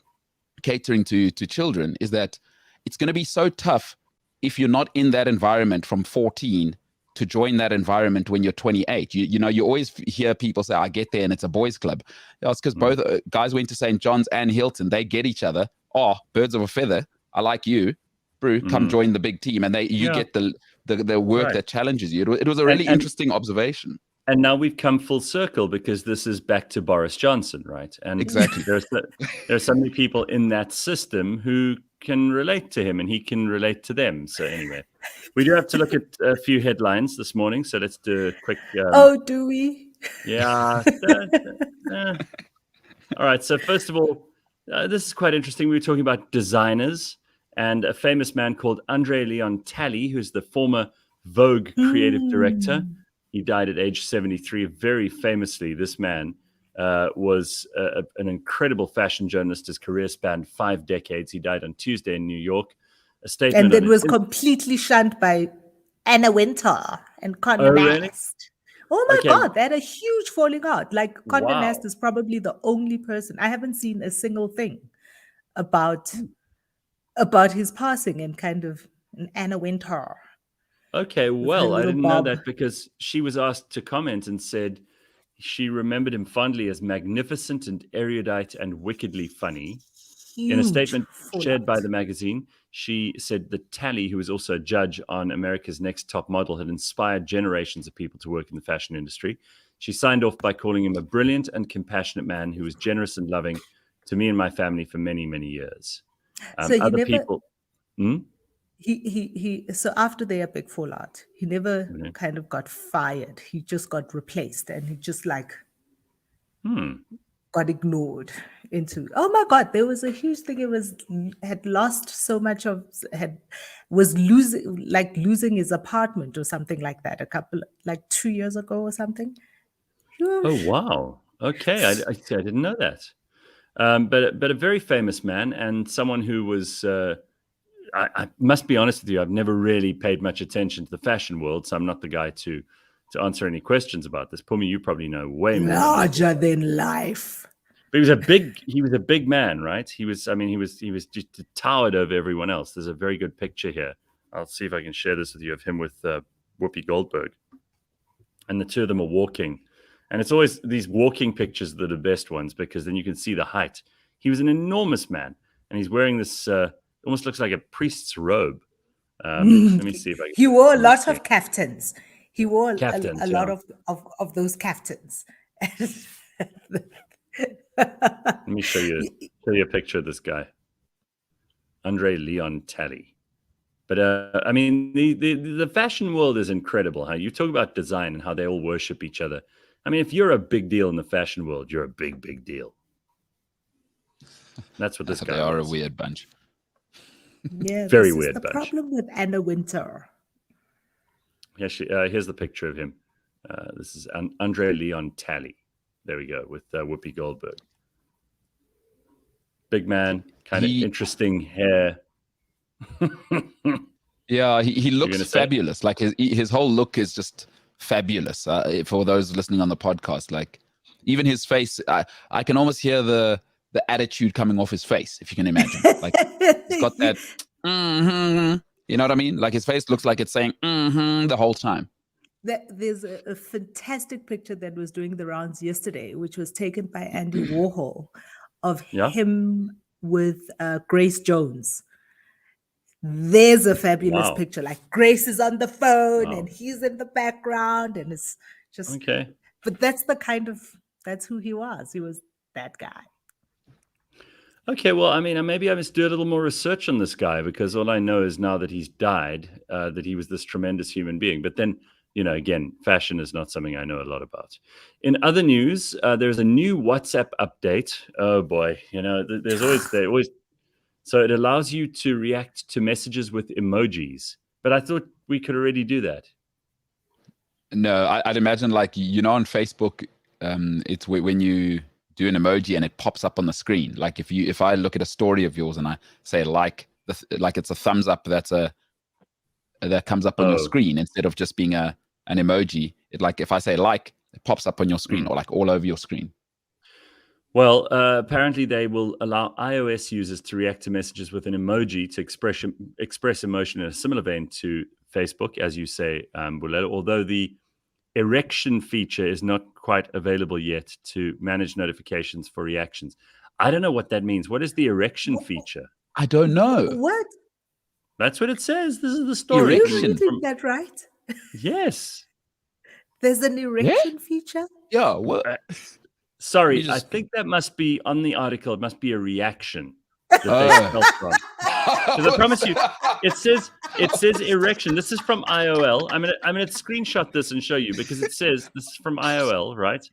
catering to children, is that it's going to be so tough if you're not in that environment from 14 to join that environment when you're 28. You know, you always hear people say, I get there and it's a boys club. It's because both guys went to St. John's and Hilton. They get each other. Oh, birds of a feather. I like you. Brew, come join the big team. And you get the work that challenges you. It was a really interesting observation. And now we've come full circle because this is back to Boris Johnson, right? And exactly, there are so many people in that system who can relate to him and he can relate to them. So anyway, we do have to look at a few headlines this morning. So let's do a quick. Oh, do we? Yeah. All right. So first of all, this is quite interesting. We were talking about designers and a famous man called Andre Leon Talley, who's the former Vogue creative director. He died at age 73. Very famously, this man was an incredible fashion journalist. His career spanned 5 decades. He died on Tuesday in New York. A statement, and then was completely shunned by Anna Wintour and Condé Nast. Really? Oh my God, they had a huge falling out. Like Condé Nast is probably the only person. I haven't seen a single thing about his passing and kind of Anna Wintour. Okay, well, I didn't know that because she was asked to comment and said she remembered him fondly as magnificent and erudite and wickedly funny. In a statement shared by the magazine, she said that Talley, who was also a judge on America's Next Top Model, had inspired generations of people to work in the fashion industry. She signed off by calling him a brilliant and compassionate man who was generous and loving to me and my family for many, many years. So other people... So after their big fallout, he never kind of got fired. He just got replaced, and he just like got ignored into. Oh my God, there was a huge thing. It had lost so much was losing his apartment or something like that. 2 years ago or something. Oh wow! Okay, I didn't know that. But a very famous man and someone who was. I must be honest with you, I've never really paid much attention to the fashion world, so I'm not the guy to answer any questions about this. Phumi, you probably know way more. Larger than life. But he was a big man, right? He was just towered over everyone else. There's a very good picture here. I'll see if I can share this with you of him with Whoopi Goldberg. And the two of them are walking. And it's always these walking pictures that are the best ones because then you can see the height. He was an enormous man, and he's wearing this almost looks like a priest's robe. Let me see if I can. He wore a lot of kaftans. He wore a lot of those kaftans. Let me show you a picture of this guy, Andre Leon Talley. But I mean, the fashion world is incredible. How you talk about design and how they all worship each other. I mean, if you're a big deal in the fashion world, you're a big deal. That's what this guy. They are a weird bunch. Yeah, very weird. The problem with Anna Wintour. Here's the picture of him. This is Andre Leon Talley. There we go with Whoopi Goldberg. Big man, kind of interesting hair. Yeah, he looks fabulous. Like his whole look is just fabulous. For those listening on the podcast, like even his face, I can almost hear the attitude coming off his face, if you can imagine. Like he's got that, you know what I mean? Like his face looks like it's saying the whole time. There's a fantastic picture that was doing the rounds yesterday, which was taken by Andy Warhol of him with Grace Jones. There's a fabulous picture. Like Grace is on the phone and he's in the background, and it's just okay. But that's who he was. He was that guy. Okay, well, I mean, maybe I must do a little more research on this guy because all I know is now that he's died, that he was this tremendous human being. But then again, fashion is not something I know a lot about. In other news, there's a new WhatsApp update. Oh boy, there's always. So it allows you to react to messages with emojis. But I thought we could already do that. No, I'd imagine like, on Facebook, it's when you do an emoji and it pops up on the screen. Like if I look at a story of yours and I say like it's a thumbs up, that comes up on your screen instead of just being an emoji. If I say like, it pops up on your screen or like all over your screen. Well, apparently they will allow iOS users to react to messages with an emoji to express emotion in a similar vein to Facebook, as you say, Mbulelo, although the Erection feature is not quite available yet to manage notifications for reactions. I don't know what that means. What is the Erection feature? I don't know. What? That's what it says. This is the story. Are you reading that right? Yes. There's an erection feature? Yeah. What? Sorry, I think that must be on the article. It must be a reaction that they spelled from. Because I promise you, it says erection. This is from IOL. I'm gonna screenshot this and show you because it says this is from IOL, right?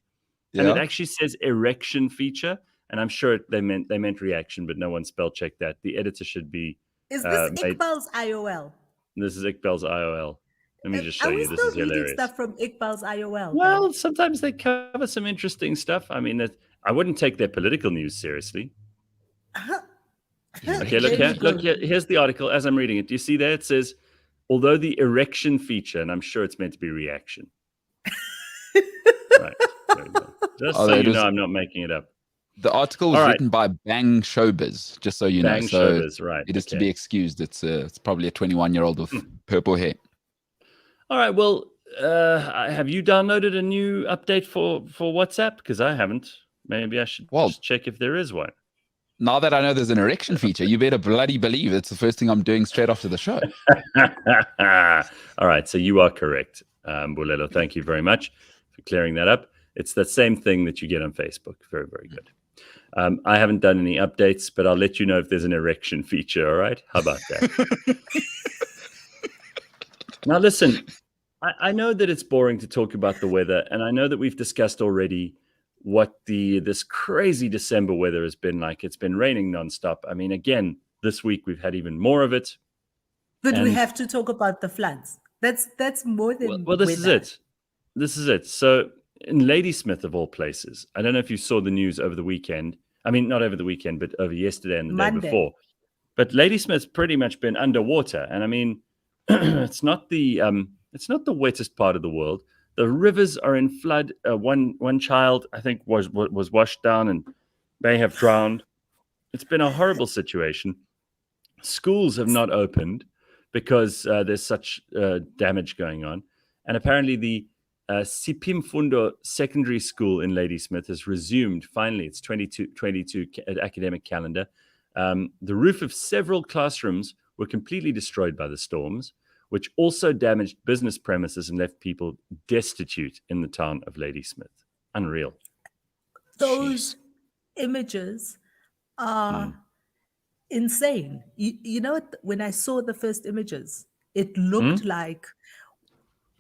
Yeah. And it actually says erection feature, and I'm sure they meant reaction, but no one spell checked that. The editor should be. Is this Iqbal's IOL? This is Iqbal's IOL. Let me just show you. This is hilarious. Are we still reading stuff from Iqbal's IOL? Well, sometimes they cover some interesting stuff. I mean, I wouldn't take their political news seriously. Okay, look here. Look here. Here's the article as I'm reading it. Do you see there? It says, although the erection feature, and I'm sure it's meant to be reaction. Right. There we go. Just so you know, I'm not making it up. The article was written by Bang Showbiz, just so you know. Bang Showbiz, right. It is to be excused. It's probably a 21-year-old with purple hair. All right. Well, have you downloaded a new update for WhatsApp? Because I haven't. Maybe I should just check if there is one. Now that I know there's an erection feature, you better bloody believe it's the first thing I'm doing straight after the show. All right. So you are correct, Mbulelo. Thank you very much for clearing that up. It's the same thing that you get on Facebook. Very, very good. I haven't done any updates, but I'll let you know if there's an erection feature. All right. How about that? Now, listen, I know that it's boring to talk about the weather, and I know that we've discussed already what this crazy December weather has been like. It's been raining nonstop. I mean, again, this week we've had even more of it. But we have to talk about the floods. That's more than well, this is it. This is it. So in Ladysmith, of all places, I don't know if you saw the news over the weekend. I mean, not over the weekend, but over yesterday and the day before. But Ladysmith's pretty much been underwater, and I mean, it's not the wettest part of the world. The rivers are in flood. One child, I think, was washed down and may have drowned. It's been a horrible situation. Schools have not opened because there's such damage going on. And apparently the Sipimfundo Secondary School in Ladysmith has resumed, finally, its 2022 academic calendar. The roof of several classrooms were completely destroyed by the storms, which also damaged business premises and left people destitute in the town of Ladysmith. Unreal. Those images are insane. You know, when I saw the first images, it looked like,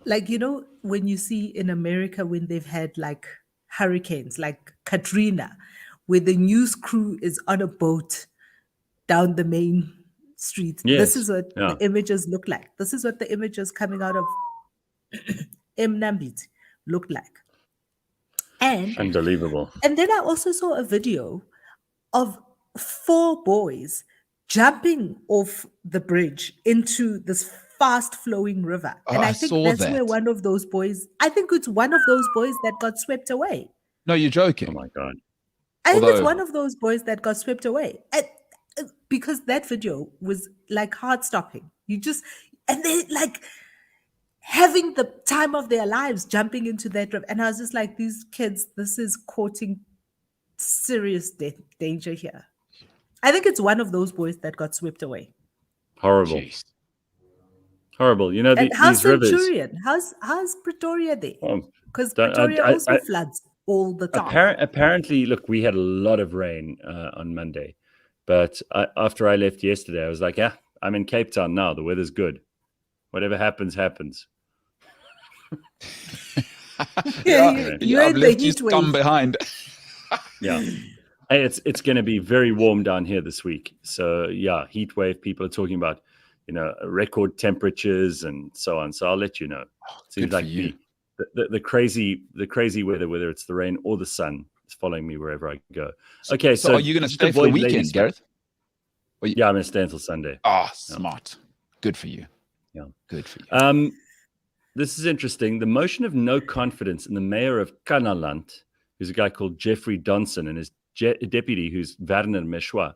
when you see in America when they've had like hurricanes, like Katrina, where the news crew is on a boat down the main street. Yes. This is what the images look like. This is what the images coming out of Mnambiti looked like. And unbelievable. And then I also saw a video of 4 boys jumping off the bridge into this fast flowing river. And I think that's where one of those boys, it's one of those boys that got swept away. No, you're joking. Oh my God. I think it's one of those boys that got swept away. Because that video was like heart stopping. And they like having the time of their lives jumping into that river. And I was just like, these kids, this is courting serious danger here. I think it's one of those boys that got swept away. Horrible. Jeez. Horrible. You know, how's these Centurion? rivers. How's Pretoria there? Because Pretoria also floods all the time. Apparently, look, we had a lot of rain on Monday. But after I left yesterday, I was like, I'm in Cape Town now. The weather's good. Whatever happens, happens. Yeah, you're I've in the left you heat scum wave. behind. Yeah. Hey, it's going to be very warm down here this week. So yeah, heat wave. People are talking about, record temperatures and so on. So I'll let you know. Seems good for like you. the crazy weather, whether it's the rain or the sun, is following me wherever I go. Okay, so are you going to just stay for the avoid Lady weekend, Smith. Gareth? Or you- Yeah, I'm going to stay until Sunday. Smart. Good for you. Yeah. Good for you. This is interesting. The motion of no confidence in the mayor of Kanaland, who's a guy called Jeffrey Donson, and his deputy, who's Werner Meshwa,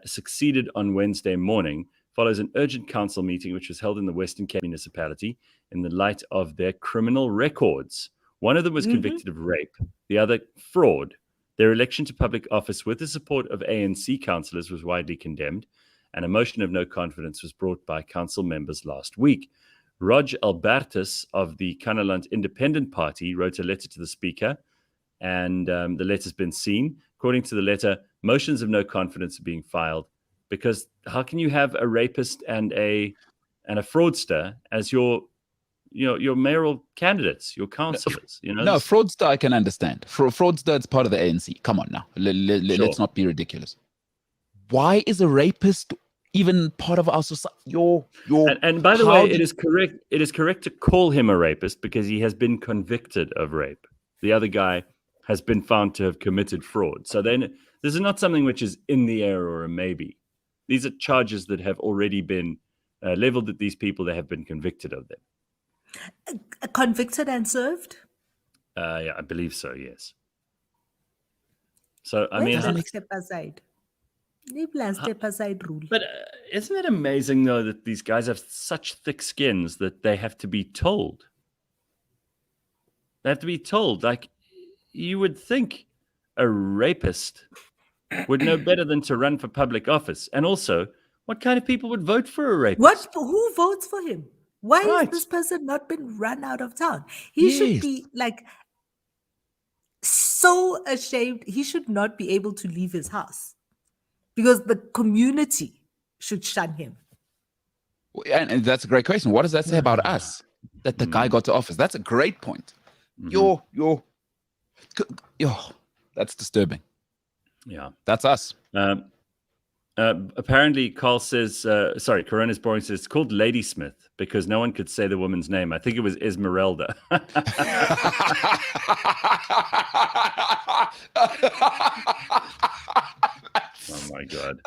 succeeded on Wednesday morning, follows an urgent council meeting which was held in the Western Cape municipality in the light of their criminal records. One of them was convicted of rape, the other fraud. Their election to public office with the support of ANC councillors was widely condemned, and a motion of no confidence was brought by council members last week. Rog Albertus of the Kanaland Independent Party wrote a letter to the Speaker, and the letter's been seen. According to the letter, motions of no confidence are being filed because how can you have a rapist and a fraudster as your mayoral candidates, your councillors? No, fraudster I can understand. Fraudster is part of the ANC. Come on now. Let's not be ridiculous. Why is a rapist even part of our society? And by the way, it is correct. It is correct to call him a rapist because he has been convicted of rape. The other guy has been found to have committed fraud. So then this is not something which is in the air or a maybe. These are charges that have already been leveled at these people. They have been convicted of them. Convicted and served? Yeah, I believe so, yes. So, I Where mean... is that step aside? Step aside rule. But isn't it amazing, though, that these guys have such thick skins that they have to be told? They have to be told. Like, you would think a rapist would know better than to run for public office. And also, what kind of people would vote for a rapist? Who votes for him? Why has this person not been run out of town? He should be like so ashamed. He should not be able to leave his house because the community should shun him. And that's a great question. What does that say about us that the guy got to office? That's a great point. That's disturbing. Yeah. That's us. Apparently, Carl says, Corona's Boring says it's called Ladysmith because no one could say the woman's name. I think it was Esmeralda. Oh my God.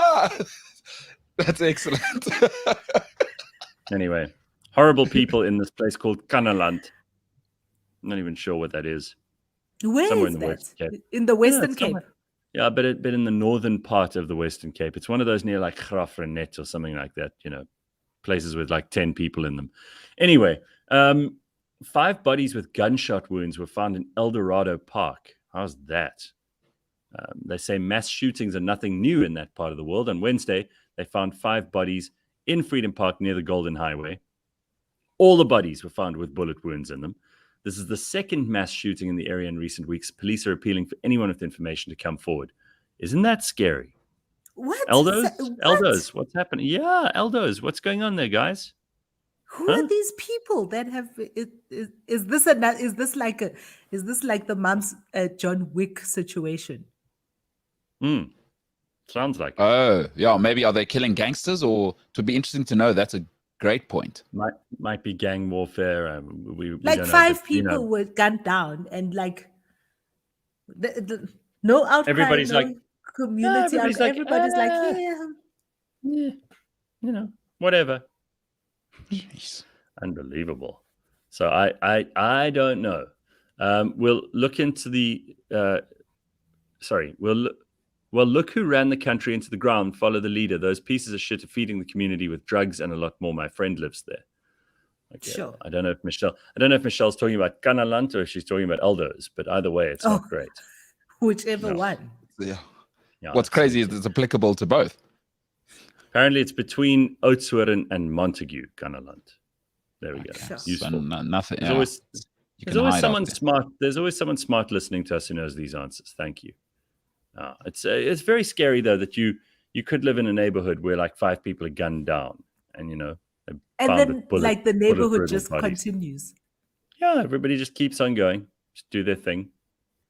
That's excellent. Anyway, horrible people in this place called Kanaland. I'm not even sure what that is. Where somewhere is in the that? Western Cape. In the Western Cape? Yeah, but in the northern part of the Western Cape. It's one of those near like Graaff-Reinet or something like that, places with like 10 people in them. Anyway, 5 bodies with gunshot wounds were found in El Dorado Park. How's that? They say mass shootings are nothing new in that part of the world. On Wednesday, they found 5 bodies in Freedom Park near the Golden Highway. All the bodies were found with bullet wounds in them. This is the second mass shooting in the area in recent weeks. Police are appealing for anyone with information to come forward. Isn't that scary? What? Eldos, what's happening? Yeah, Eldos, what's going on there, guys? Who are these people that have? Is this like the Mum's John Wick situation? Sounds like. Oh, yeah. Maybe are they killing gangsters? Or to be interesting to know. That's a great point. Might be gang warfare. We like don't 5 know, people were gunned down, and like no outcry, everybody's no like community. Everybody's like, whatever. Jeez. Unbelievable. So I don't know. We'll look into the. Look who ran the country into the ground. Follow the leader. Those pieces of shit are feeding the community with drugs and a lot more. My friend lives there. Okay. Sure. I don't know if Michelle's talking about Kanaland or if she's talking about Eldos, but either way, it's not great. Whichever one. Yeah. What's crazy is it's applicable to both. Apparently, it's between Oudtshoorn and Montague, Kanaland. There we go. Sure. Useful. Nothing. There's always someone smart. There's always someone smart listening to us who knows these answers. Thank you. It's very scary though that you could live in a neighborhood where like 5 people are gunned down, and then like the neighborhood just continues. Yeah, everybody just keeps on going. Just do their thing.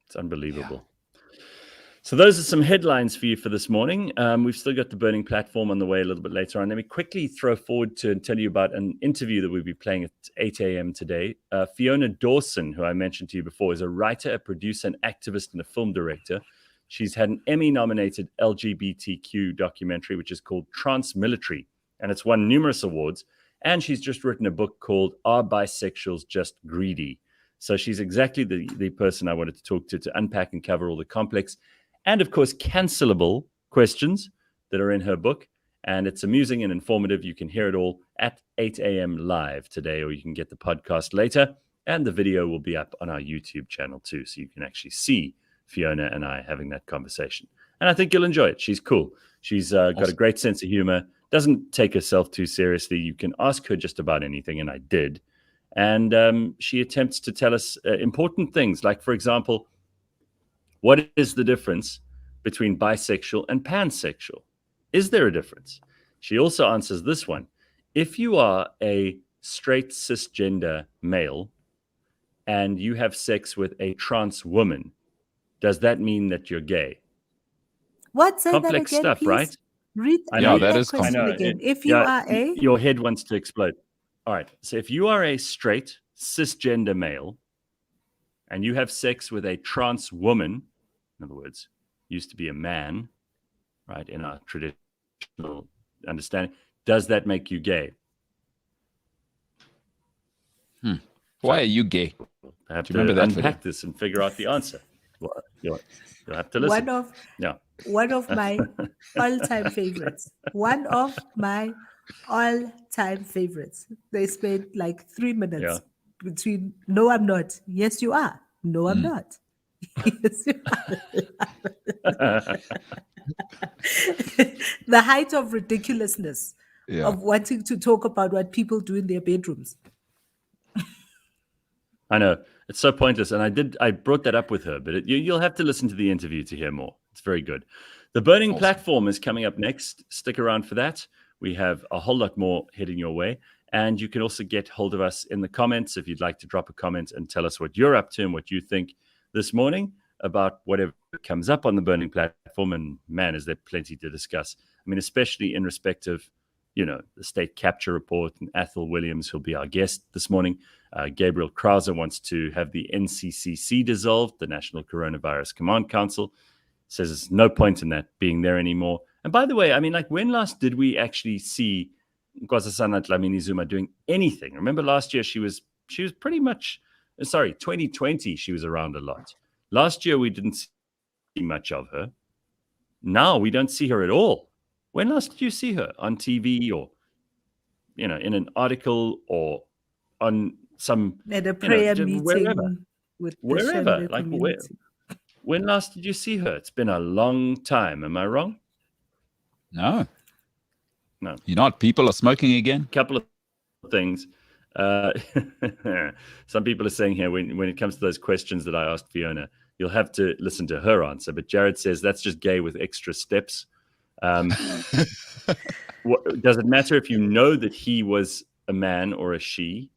It's unbelievable. So those are some headlines for you for this morning. We've still got the burning platform on the way a little bit later on. Let me quickly throw forward to and tell you about an interview that we'll be playing at 8 a.m. today. Fiona Dawson, who I mentioned to you before, is a writer, a producer, an activist, and a film director. She's had an Emmy-nominated LGBTQ documentary, which is called Transmilitary, and it's won numerous awards. And she's just written a book called Are Bisexuals Just Greedy? So she's exactly the person I wanted to talk to unpack and cover all the complex and, of course, cancelable questions that are in her book. And it's amusing and informative. You can hear it all at 8 a.m. live today, or you can get the podcast later. And the video will be up on our YouTube channel too, so you can actually see Fiona and I having that conversation. And I think you'll enjoy it. She's cool. She's got a great sense of humor, doesn't take herself too seriously. You can ask her just about anything, and I did. And she attempts to tell us important things, like, for example, what is the difference between bisexual and pansexual? Is there a difference? She also answers this one. If you are a straight cisgender male and you have sex with a trans woman, does that mean that you're gay? What? Say complex that again, stuff, please. right? Read, I know, read that that is question complex. again. If you are a... Your head wants to explode. All right. So if you are a straight cisgender male and you have sex with a trans woman, in other words, used to be a man, right, in our traditional understanding, does that make you gay? Why are you gay? I have Do to you remember that unpack this and figure out the answer. Well, you'll have to listen. One of my all-time favorites. One of my all-time favorites. They spent like 3 minutes between no, I'm not. Yes, you are. No, I'm not. Yes, you are. The height of ridiculousness of wanting to talk about what people do in their bedrooms. I know. It's so pointless. And I brought that up with her, but you'll have to listen to the interview to hear more. It's very good. The Burning Platform is coming up next. Stick around for that. We have a whole lot more heading your way. And you can also get hold of us in the comments if you'd like to drop a comment and tell us what you're up to and what you think this morning about whatever comes up on the Burning Platform. And man, is there plenty to discuss. I mean, especially in respect of, the state capture report and Athol Williams, who'll be our guest this morning. Gabriel Crouse wants to have the NCCC dissolved, the National Coronavirus Command Council. Says there's no point in that being there anymore. And by the way, I mean, like, when last did we actually see Nkosazana Dlamini Zuma doing anything? Remember last year she was pretty much, 2020 she was around a lot. Last year we didn't see much of her. Now we don't see her at all. When last did you see her on TV or, in an article or on some at a prayer meeting wherever, like when last did you see her? It's been a long time. Am I wrong? No. You're not. People are smoking again. Couple of things. Some people are saying here when it comes to those questions that I asked Fiona, you'll have to listen to her answer. But Jared says that's just gay with extra steps. Does it matter if you know that he was a man or a she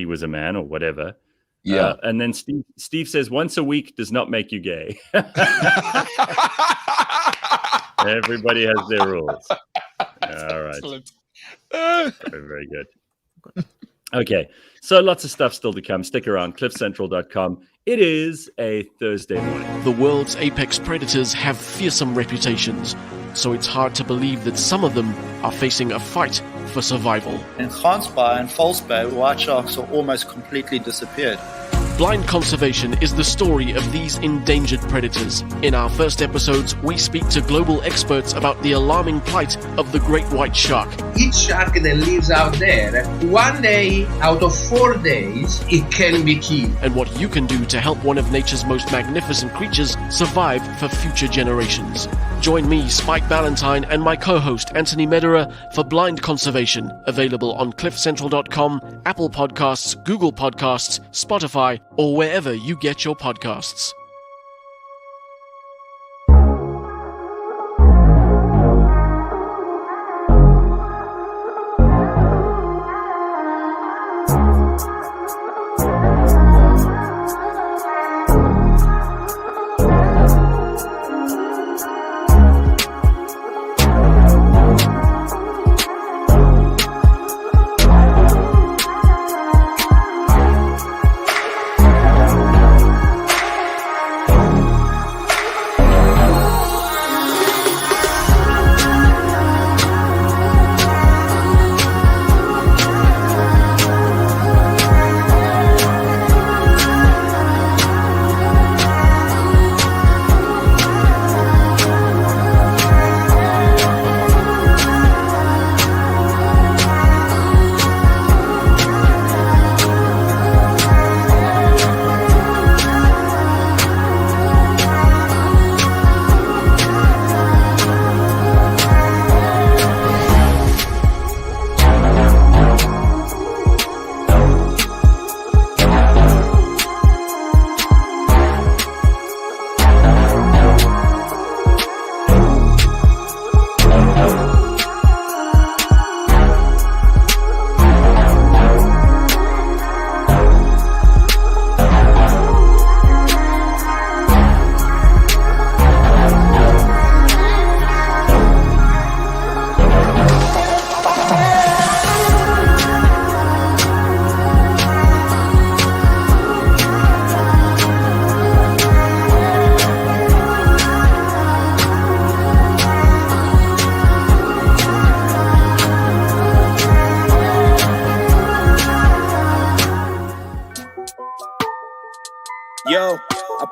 was a man or whatever? Yeah. And then Steve says once a week does not make you gay. Everybody has their rules. All right. Excellent. Very, very good. Okay. So lots of stuff still to come. Stick around. cliffcentral.com. It is a Thursday morning. The world's apex predators have fearsome reputations, so it's hard to believe that some of them are facing a fight for survival. In Gansbaai and Valsbaai, white sharks are almost completely disappeared. Blind Conservation is the story of these endangered predators. In our first episodes, we speak to global experts about the alarming plight of the great white shark. Each shark that lives out there, one day out of 4 days, it can be killed. And what you can do to help one of nature's most magnificent creatures survive for future generations. Join me, Spike Ballantyne, and my co-host, Anthony Mederer, for Blind Conservation, available on cliffcentral.com, Apple Podcasts, Google Podcasts, Spotify, or wherever you get your podcasts.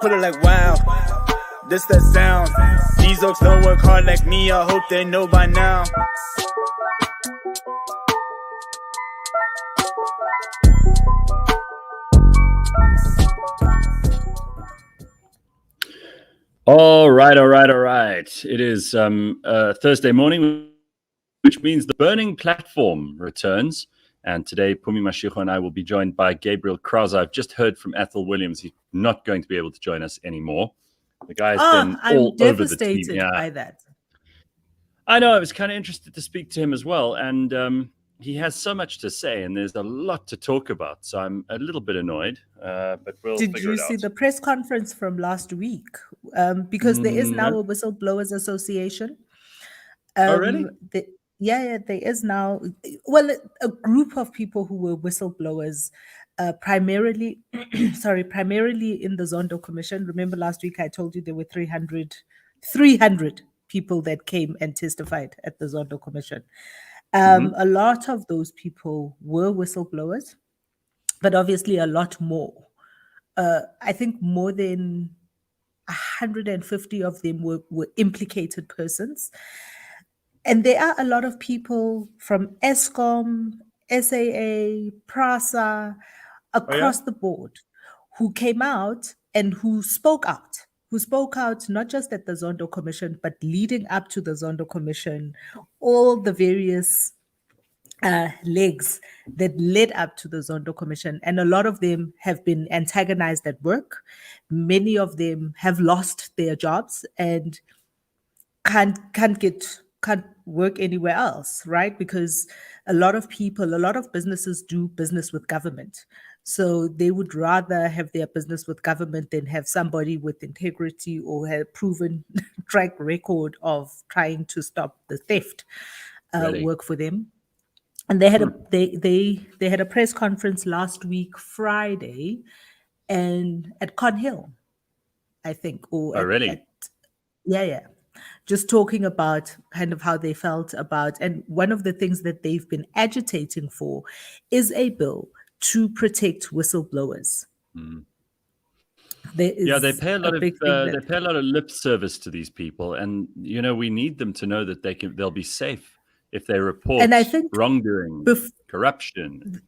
put it like wow. This that sound. These oaks don't work hard like me. I hope they know by now. All right. It is Thursday morning, which means the Burning Platform returns. And today, Phumi Mashiko and I will be joined by Gabriel Crouse. I've just heard from Ethel Williams. He's not going to be able to join us anymore. The guy's been all over the team. I'm devastated by that. I know. I was kind of interested to speak to him as well. And he has so much to say, and there's a lot to talk about. So I'm a little bit annoyed, but we'll figure it out. Did you see the press conference from last week? Because there is now a Whistleblowers Association. Oh, really? There is now, well, a group of people who were whistleblowers, primarily in the Zondo Commission. Remember last week I told you there were 300 people that came and testified at the Zondo Commission. A lot of those people were whistleblowers, but obviously a lot more. I think more than 150 of them were implicated persons. And there are a lot of people from ESCOM, SAA, PRASA, across the board, who came out and who spoke out not just at the Zondo Commission, but leading up to the Zondo Commission, all the various legs that led up to the Zondo Commission. And a lot of them have been antagonized at work. Many of them have lost their jobs and can't work anywhere else, right? Because a lot of businesses do business with government. So they would rather have their business with government than have somebody with integrity or have proven track record of trying to stop the theft work for them. And they had they had a press conference last week, Friday, and at Con Hill, I think. Just talking about kind of how they felt about, and one of the things that they've been agitating for is a bill to protect whistleblowers. They pay a lot of lip service to these people, and we need them to know that they'll be safe if they report wrongdoing, corruption.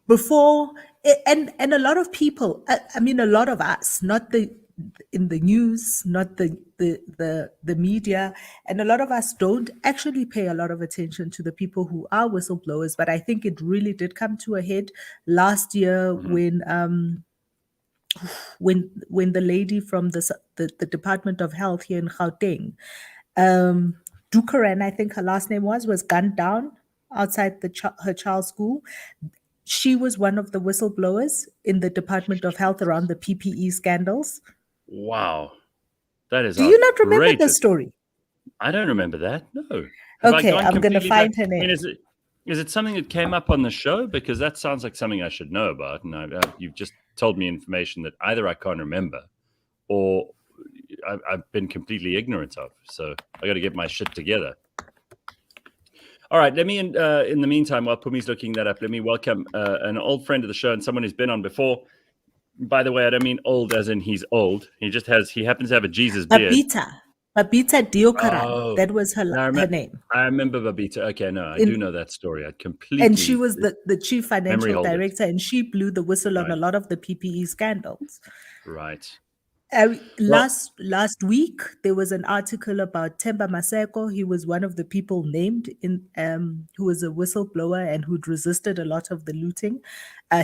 And a lot of people, a lot of us, not in the news, not the media, and a lot of us don't actually pay a lot of attention to the people who are whistleblowers. But I think it really did come to a head last year when the lady from the Department of Health here in Gauteng, Dukaran, I think her last name was gunned down outside her child's school. She was one of the whistleblowers in the Department of Health around the PPE scandals. Wow. That is Do you not remember the story? I don't remember that. No. Okay, I'm going to find her name. Is it something that came up on the show? Because that sounds like something I should know about. And you've just told me information that either I can't remember or I've been completely ignorant of. So I got to get my shit together. All right, let me, in the meantime, while Phumi's looking that up, let me welcome an old friend of the show and someone who's been on before. By the way, I don't mean old as in he's old. He happens to have a Jesus beard. Babita Diokaran. That was her name. I remember Babita. Okay, no, I do know that story. I completely. And she was the chief financial director, and she blew the whistle on a lot of the PPE scandals. Right. Last week there was an article about Themba Maseko. He was one of the people named in who was a whistleblower and who'd resisted a lot of the looting.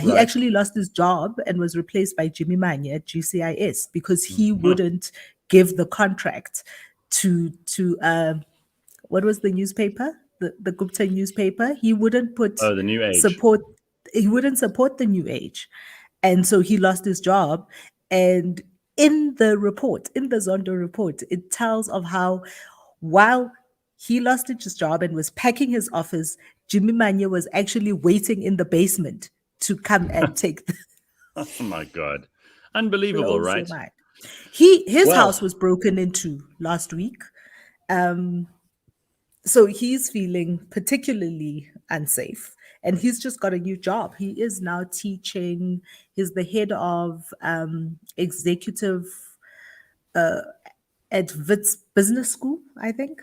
He actually lost his job and was replaced by Jimmy Manye at GCIS because he wouldn't give the contract to what was the newspaper, the Gupta newspaper. He wouldn't put the New Age support. He wouldn't support the New Age, and so he lost his job. And in the report, in the Zondo report, it tells of how while he lost his job and was packing his office, Jimmy Manye was actually waiting in the basement to come and take the... Oh my God. Unbelievable, right? His house was broken into last week. So he's feeling particularly unsafe, and he's just got a new job. He is now teaching. He's the head of executive at Wits Business School, I think.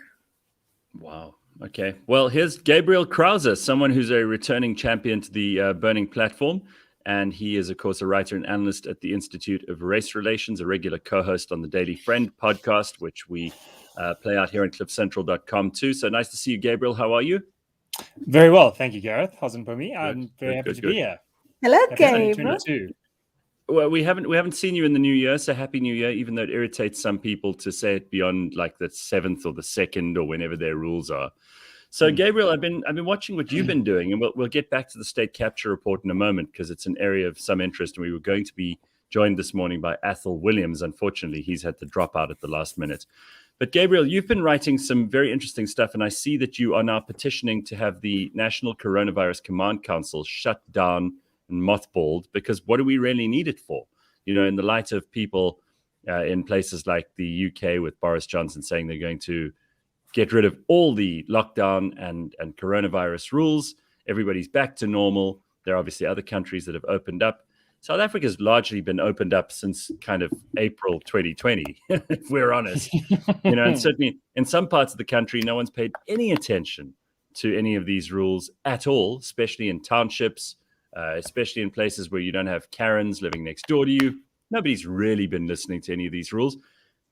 Wow. Okay. Well, here's Gabriel Crouse, someone who's a returning champion to the Burning Platform. And he is, of course, a writer and analyst at the Institute of Race Relations, a regular co-host on the Daily Friend podcast, which we play out here on cliffcentral.com too. So nice to see you, Gabriel. How are you? Very well. Thank you, Gareth. How's it for me? I'm very happy to be here. Hello, Happy Gabriel. 2022. Well, we haven't seen you in the new year, so happy new year, even though it irritates some people to say it beyond like the 7th or the 2nd or whenever their rules are. So, Gabriel, I've been watching what you've been doing, and we'll get back to the state capture report in a moment because it's an area of some interest. And we were going to be joined this morning by Athol Williams. Unfortunately, he's had to drop out at the last minute. But Gabriel, you've been writing some very interesting stuff, and I see that you are now petitioning to have the National Coronavirus Command Council shut down and mothballed, because what do we really need it for? You know, in the light of people in places like the UK with Boris Johnson saying they're going to get rid of all the lockdown and coronavirus rules, everybody's back to normal. There are obviously other countries that have opened up. South Africa's largely been opened up since kind of April 2020, if we're honest. You know, and certainly in some parts of the country, no one's paid any attention to any of these rules at all, especially in townships, especially in places where you don't have Karens living next door to you. Nobody's really been listening to any of these rules,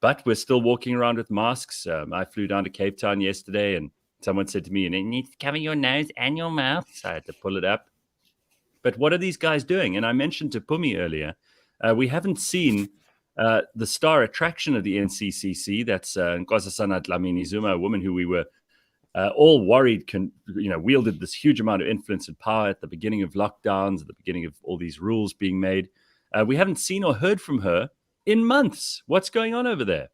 but we're still walking around with masks. I flew down to Cape Town yesterday, and someone said to me, you need to cover your nose and your mouth. So I had to pull it up. But what are these guys doing? And I mentioned to Phumi earlier, we haven't seen the star attraction of the NCCC. That's Nkosazana Dlamini-Zuma, a woman who we were all worried wielded this huge amount of influence and power at the beginning of lockdowns, at the beginning of all these rules being made. We haven't seen or heard from her in months. What's going on over there?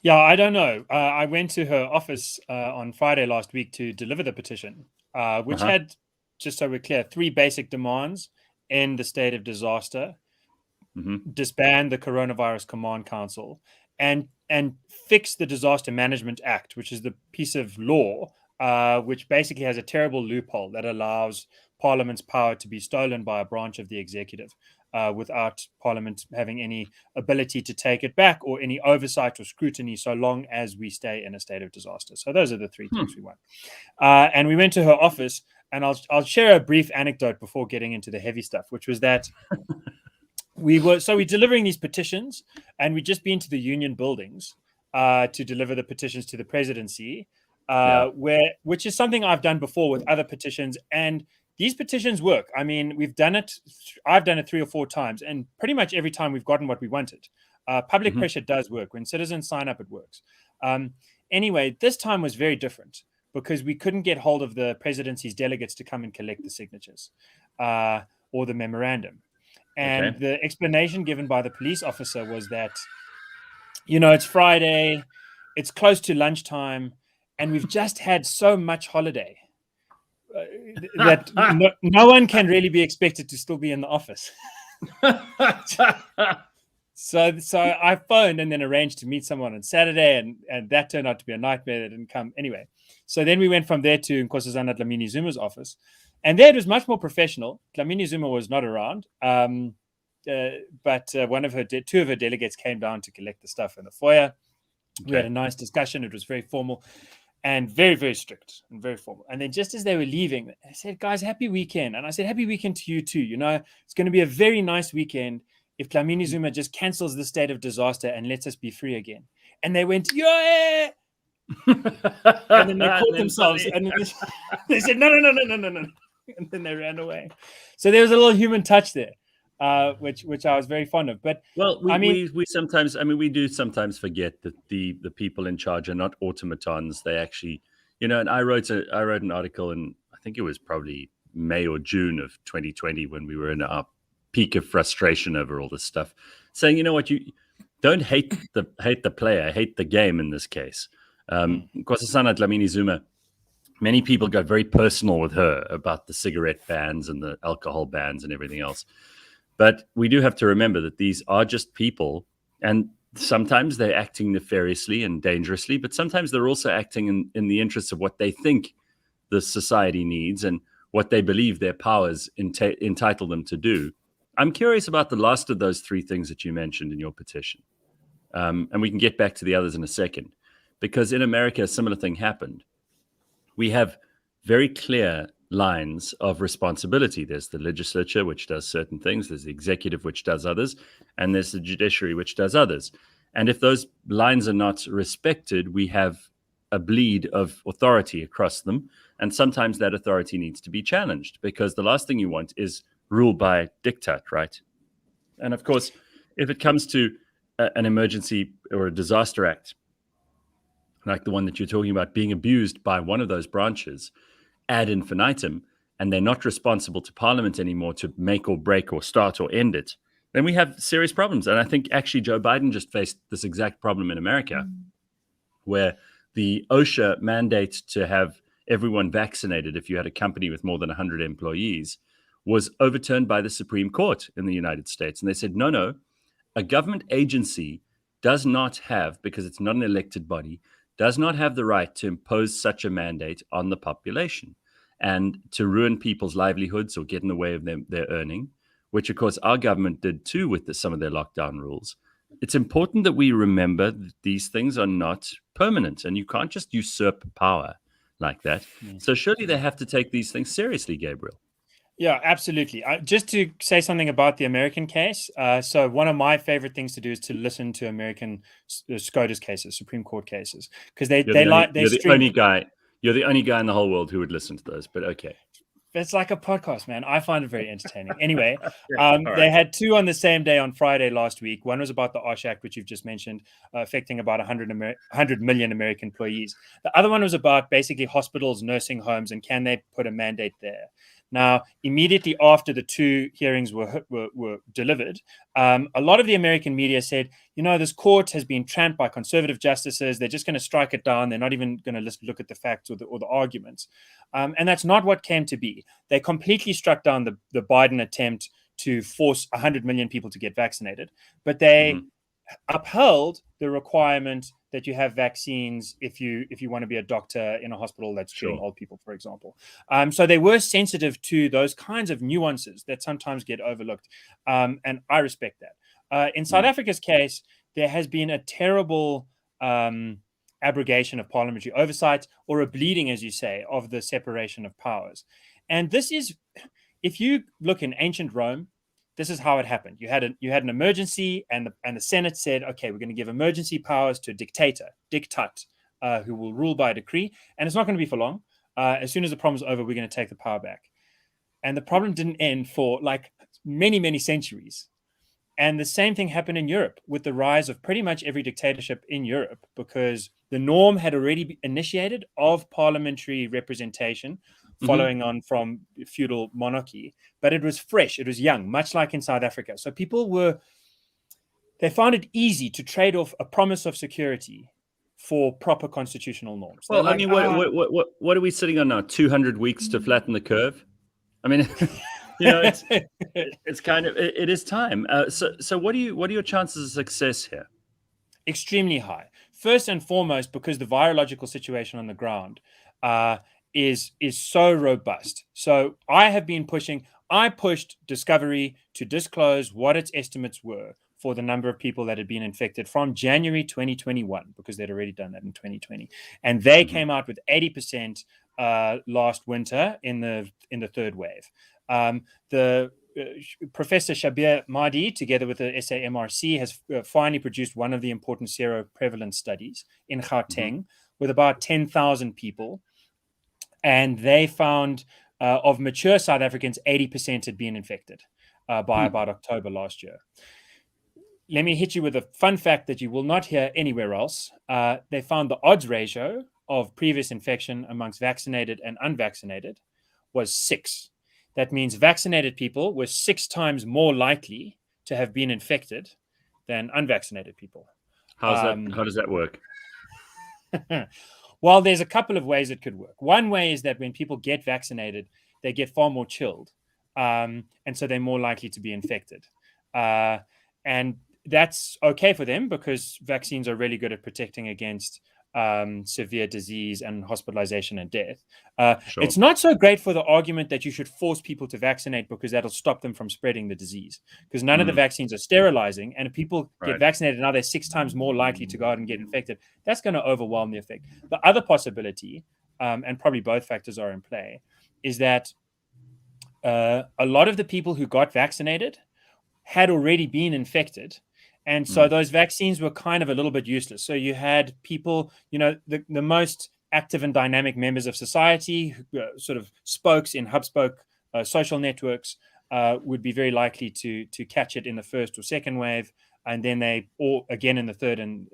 Yeah, I don't know. I went to her office on Friday last week to deliver the petition, which had, just so we're clear, 3 basic demands: end the state of disaster, disband the Coronavirus Command Council, and fix the Disaster Management Act, which is the piece of law which basically has a terrible loophole that allows Parliament's power to be stolen by a branch of the executive without Parliament having any ability to take it back or any oversight or scrutiny, so long as we stay in a state of disaster. So those are the 3 things we want. And we went to her office, and I'll share a brief anecdote before getting into the heavy stuff, which was that we're delivering these petitions, and we'd just been to the union buildings to deliver the petitions to the presidency, which is something I've done before with other petitions, and these petitions work. I mean, we've done it. I've done it 3 or 4 times, and pretty much every time we've gotten what we wanted. Public pressure does work. When citizens sign up, it works. Anyway, this time was very different because we couldn't get hold of the presidency's delegates to come and collect the signatures or the memorandum. And the explanation given by the police officer was that, it's Friday, it's close to lunchtime, and we've just had so much holiday that no one can really be expected to still be in the office. So I phoned and then arranged to meet someone on Saturday, and that turned out to be a nightmare. They didn't come anyway. So then we went from there to Nkosazana Dlamini-Zuma's office, and there it was much more professional. Dlamini-Zuma was not around, but 2 of her delegates came down to collect the stuff in the foyer. We had a nice discussion. It was very formal and very, very strict and very formal. And then just as they were leaving, I said, guys, happy weekend. And I said, happy weekend to you too. It's going to be a very nice weekend if Dlamini-Zuma just cancels the state of disaster and lets us be free again. And they went, yeah. And then they caught themselves and they said, no. And then they ran away. So there was a little human touch there, which I was very fond of. But we do sometimes forget that the people in charge are not automatons. They actually, and I wrote an article in, I think it was probably May or June of 2020 when we were in our peak of frustration over all this stuff, saying, you don't hate the player, hate the game in this case. Nkosazana Dlamini-Zuma, many people got very personal with her about the cigarette bans and the alcohol bans and everything else. But we do have to remember that these are just people, and sometimes they're acting nefariously and dangerously, but sometimes they're also acting in the interests of what they think the society needs and what they believe their powers entitle them to do. I'm curious about the last of those three things that you mentioned in your petition. And we can get back to the others in a second, because in America, a similar thing happened. We have very clear lines of responsibility. There's the legislature, which does certain things. There's the executive, which does others. And there's the judiciary, which does others. And if those lines are not respected, we have a bleed of authority across them. And sometimes that authority needs to be challenged, because the last thing you want is rule by diktat, right? And of course, if it comes to an emergency or a disaster act, like the one that you're talking about, being abused by one of those branches ad infinitum, and they're not responsible to Parliament anymore to make or break or start or end it, then we have serious problems. And I think actually Joe Biden just faced this exact problem in America, where the OSHA mandate to have everyone vaccinated if you had a company with more than 100 employees was overturned by the Supreme Court in the United States. And they said, no, a government agency does not have, because it's not an elected body, does not have the right to impose such a mandate on the population and to ruin people's livelihoods or get in the way of their earning, which, of course, our government did too with some of their lockdown rules. It's important that we remember that these things are not permanent, and you can't just usurp power like that. So surely they have to take these things seriously, Gabriel. Yeah, absolutely. Just to say something about the American case. So one of my favorite things to do is to listen to American SCOTUS cases, Supreme Court cases, because you're the only guy in the whole world who would listen to those. But okay, it's like a podcast, man. I find it very entertaining. Anyway, right. They had two on the same day on Friday last week. One was about the OSH Act, which you've just mentioned, affecting about 100 million American employees. The other one was about basically hospitals, nursing homes, and can they put a mandate there? Now, immediately after the two hearings were delivered, a lot of the American media said, this court has been tramped by conservative justices. They're just going to strike it down. They're not even going to look at the facts or the arguments. And that's not what came to be. They completely struck down the Biden attempt to force 100 million people to get vaccinated. But they upheld the requirement that you have vaccines if you want to be a doctor in a hospital that's treating old people, for example. So they were sensitive to those kinds of nuances that sometimes get overlooked. And I respect that. In South Africa's case, there has been a terrible abrogation of parliamentary oversight, or a bleeding, as you say, of the separation of powers. And this is, if you look in ancient Rome, this is how it happened. You had an emergency, and the Senate said, okay, we're going to give emergency powers to a diktat, who will rule by decree, and it's not going to be for long. As soon as the problem's over, we're going to take the power back. And the problem didn't end for like many, many centuries. And the same thing happened in Europe with the rise of pretty much every dictatorship in Europe, because the norm had already been initiated of parliamentary representation, following on from feudal monarchy, but it was fresh, it was young, much like in South Africa. So they found it easy to trade off a promise of security for proper constitutional norms. Well, like, I mean, what are we sitting on now? 200 weeks to flatten the curve? I mean, it's kind of, it is time. So what are your chances of success here? Extremely high. First and foremost, because the virological situation on the ground is so robust. So I pushed Discovery to disclose what its estimates were for the number of people that had been infected from January 2021, because they'd already done that in 2020. And they came out with 80% last winter in the third wave. Professor Shabir Mahdi, together with the SAMRC, has finally produced one of the important seroprevalence studies in Gauteng with about 10,000 people. And they found of mature South Africans, 80% had been infected by about October last year. Let me hit you with a fun fact that you will not hear anywhere else. They found the odds ratio of previous infection amongst vaccinated and unvaccinated was 6. That means vaccinated people were 6 times more likely to have been infected than unvaccinated people. How does that work? Well, there's a couple of ways it could work. One way is that when people get vaccinated, they get far more chilled. And so they're more likely to be infected. And that's okay for them because vaccines are really good at protecting against severe disease and hospitalization and death. Sure. It's not so great for the argument that you should force people to vaccinate because that'll stop them from spreading the disease, because none of the vaccines are sterilizing, and if people get vaccinated now, they're 6 times more likely to go out and get infected. That's going to overwhelm the effect. The other possibility, and probably both factors are in play, is that a lot of the people who got vaccinated had already been infected. And so those vaccines were kind of a little bit useless. So you had people, the most active and dynamic members of society, sort of spokes in hub-spoke social networks, would be very likely to catch it in the first or second wave. And then they all again in the third, and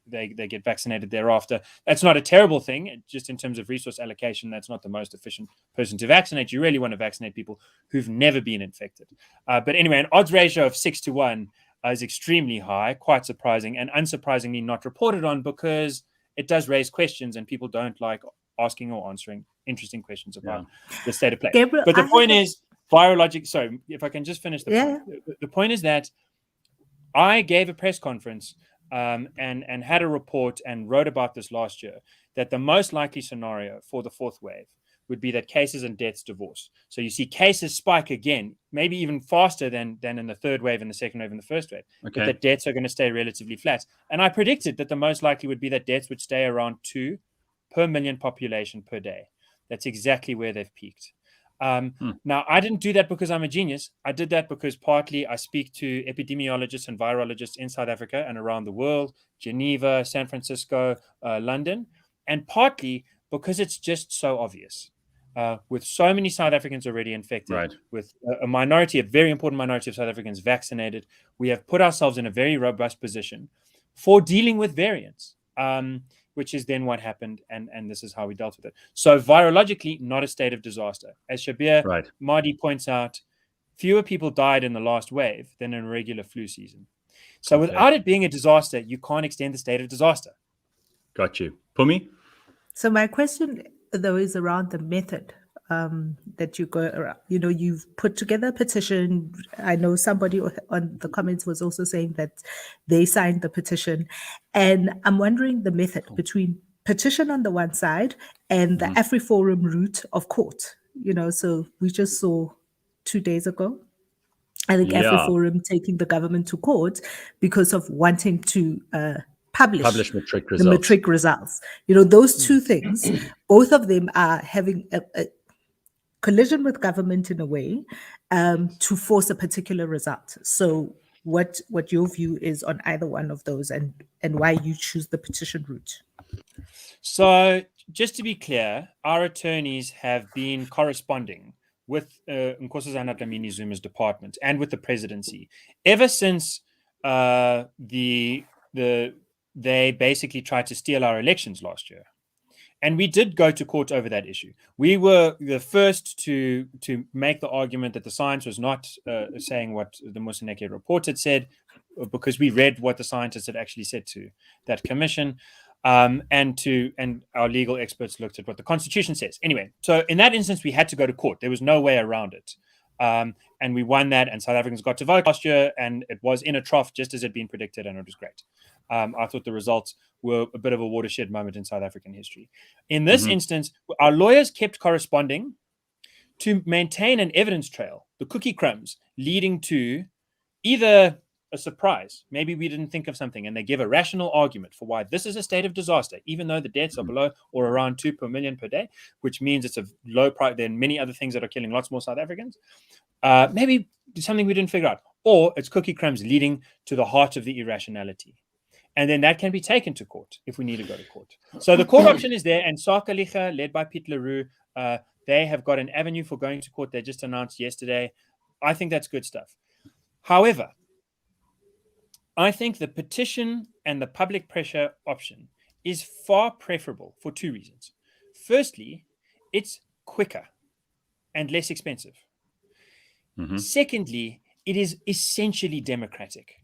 they get vaccinated thereafter. That's not a terrible thing. Just in terms of resource allocation, that's not the most efficient person to vaccinate. You really want to vaccinate people who've never been infected. But anyway, an odds ratio of 6-1 is extremely high, quite surprising, and unsurprisingly not reported on because it does raise questions, and people don't like asking or answering interesting questions about the state of play. Gabriel, but the point is, virologic. Sorry, if I can just finish the point. The point is that I gave a press conference and had a report and wrote about this last year, that the most likely scenario for the fourth wave would be that cases and deaths divorce. So you see cases spike again, maybe even faster than in the third wave and the second wave and the first wave. Okay. But that deaths are going to stay relatively flat. And I predicted that the most likely would be that deaths would stay around 2 per million population per day. That's exactly where they've peaked. Now, I didn't do that because I'm a genius. I did that because partly I speak to epidemiologists and virologists in South Africa and around the world, Geneva, San Francisco, London, and partly because it's just so obvious. With so many South Africans already infected, with a very important minority of South Africans vaccinated, we have put ourselves in a very robust position for dealing with variants, which is then what happened, and this is how we dealt with it. So virologically, not a state of disaster. As Shabir Mahdi points out, fewer people died in the last wave than in a regular flu season. So without it being a disaster, you can't extend the state of disaster. Got you. Phumi? So my question, though, is around the method that you go around. You've put together a petition. I know somebody on the comments was also saying that they signed the petition. And I'm wondering the method between petition on the one side and the AfriForum route of court. So we just saw 2 days ago, I think, AfriForum taking the government to court because of wanting to publish matric the results. matric results. Those two things, both of them are having a collision with government in a way to force a particular result. So what your view is on either one of those, and why you choose the petition route? So just to be clear, our attorneys have been corresponding with Nkosazana Dlamini Zuma's department and with the presidency ever since they basically tried to steal our elections last year. And we did go to court over that issue. We were the first to make the argument that the science was not saying what the Moseneke report had said, because we read what the scientists had actually said to that commission, and our legal experts looked at what the Constitution says. Anyway, so in that instance, we had to go to court. There was no way around it. And we won that, and South Africans got to vote last year, and it was in a trough, just as had been predicted, and it was great. I thought the results were a bit of a watershed moment in South African history. In this instance, our lawyers kept corresponding to maintain an evidence trail, the cookie crumbs, leading to either a surprise, maybe we didn't think of something, and they give a rational argument for why this is a state of disaster, even though the deaths are below or around 2 per million per day, which means it's a low price than many other things that are killing lots more South Africans. Maybe something we didn't figure out, or it's cookie crumbs leading to the heart of the irrationality. And then that can be taken to court if we need to go to court. So the court option is there, and Sakalicha, led by Pete Leroux, they have got an avenue for going to court. They just announced yesterday. I think that's good stuff. However, I think the petition and the public pressure option is far preferable for 2 reasons. Firstly, it's quicker and less expensive. Secondly, it is essentially democratic.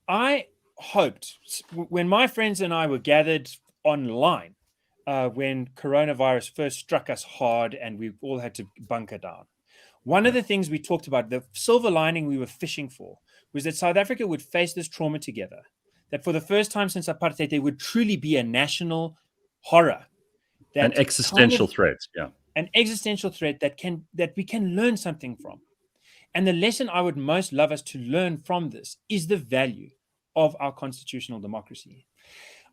I hoped when my friends and I were gathered online, when coronavirus first struck us hard and we all had to bunker down, one of the things we talked about, the silver lining we were fishing for, was that South Africa would face this trauma together, that for the first time since apartheid, there would truly be a national horror. An existential threat, yeah. An existential threat that we can learn something from. And the lesson I would most love us to learn from this is the value of our constitutional democracy.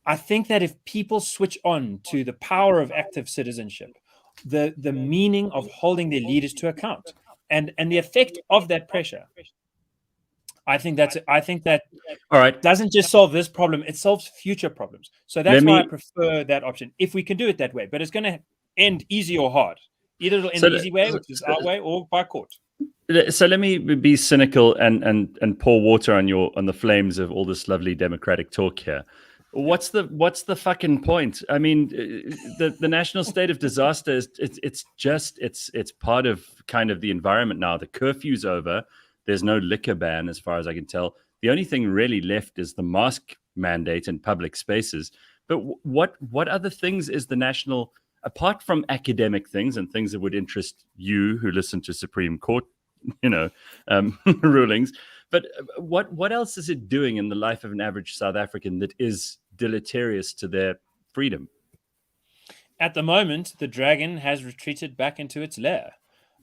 I think that if people switch on to the power of active citizenship, the meaning of holding their leaders to account, and the effect of that pressure, I think that all right doesn't just solve this problem, it solves future problems. So that's why I prefer that option, if we can do it that way. But it's going to end easy or hard. Either it'll end the easy way, which is our way, or by court. So let me be cynical and pour water on the flames of all this lovely democratic talk here. What's the fucking point? I mean, the national state of disaster is it's part of kind of the environment now. The curfew's over. There's no liquor ban as far as I can tell. The only thing really left is the mask mandate in public spaces. But what other things is the national, apart from academic things and things that would interest you who listen to Supreme Court, rulings, but what else is it doing in the life of an average South African that is deleterious to their freedom? At the moment, the dragon has retreated back into its lair,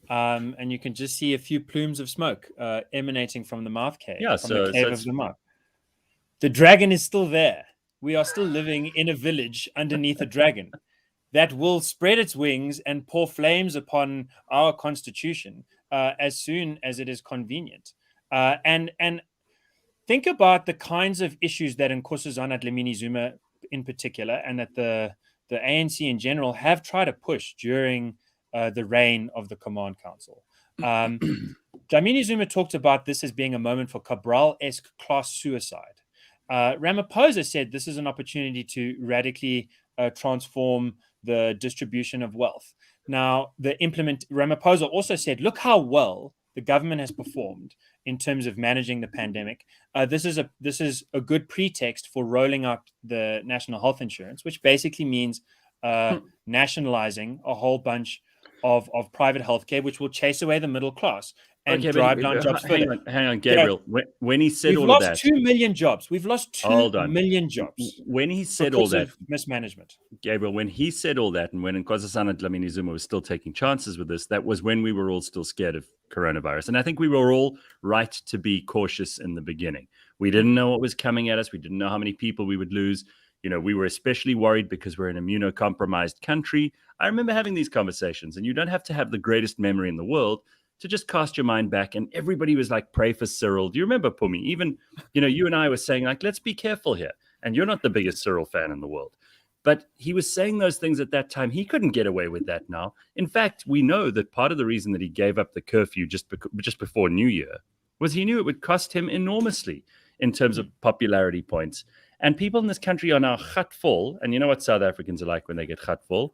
and you can just see a few plumes of smoke emanating from the mouth cave. Yeah, the cave of the mouth. The dragon is still there. We are still living in a village underneath a dragon that will spread its wings and pour flames upon our constitution as soon as it is convenient. And think about the kinds of issues that Nkosazana Dlamini Zuma in particular, and that the ANC in general have tried to push during the reign of the Command Council. Dlamini Zuma talked about this as being a moment for Cabral-esque class suicide. Ramaphosa said this is an opportunity to radically transform the distribution of wealth. Now, Ramaphosa also said, look how well the government has performed in terms of managing the pandemic. This is a good pretext for rolling out the national health insurance, which basically means nationalizing a whole bunch of private healthcare, which will chase away the middle class and drive down jobs further. Hang on, Gabriel. When he said all of that, we've lost 2 million jobs. We've lost 2 million jobs. When he said all that, mismanagement. Gabriel, when he said all that, and when Nkosazana Dlamini Zuma was still taking chances with this, that was when we were all still scared of coronavirus. And I think we were all right to be cautious in the beginning. We didn't know what was coming at us. We didn't know how many people we would lose. We were especially worried because we're an immunocompromised country. I remember having these conversations, and you don't have to have the greatest memory in the world to just cast your mind back. And everybody was like, pray for Cyril. Do you remember, Phumi? Even, you and I were saying, like, let's be careful here. And you're not the biggest Cyril fan in the world. But he was saying those things at that time. He couldn't get away with that now. In fact, we know that part of the reason that he gave up the curfew just before New Year was he knew it would cost him enormously in terms of popularity points. And people in this country are now gatful. And you know what South Africans are like when they get gatful?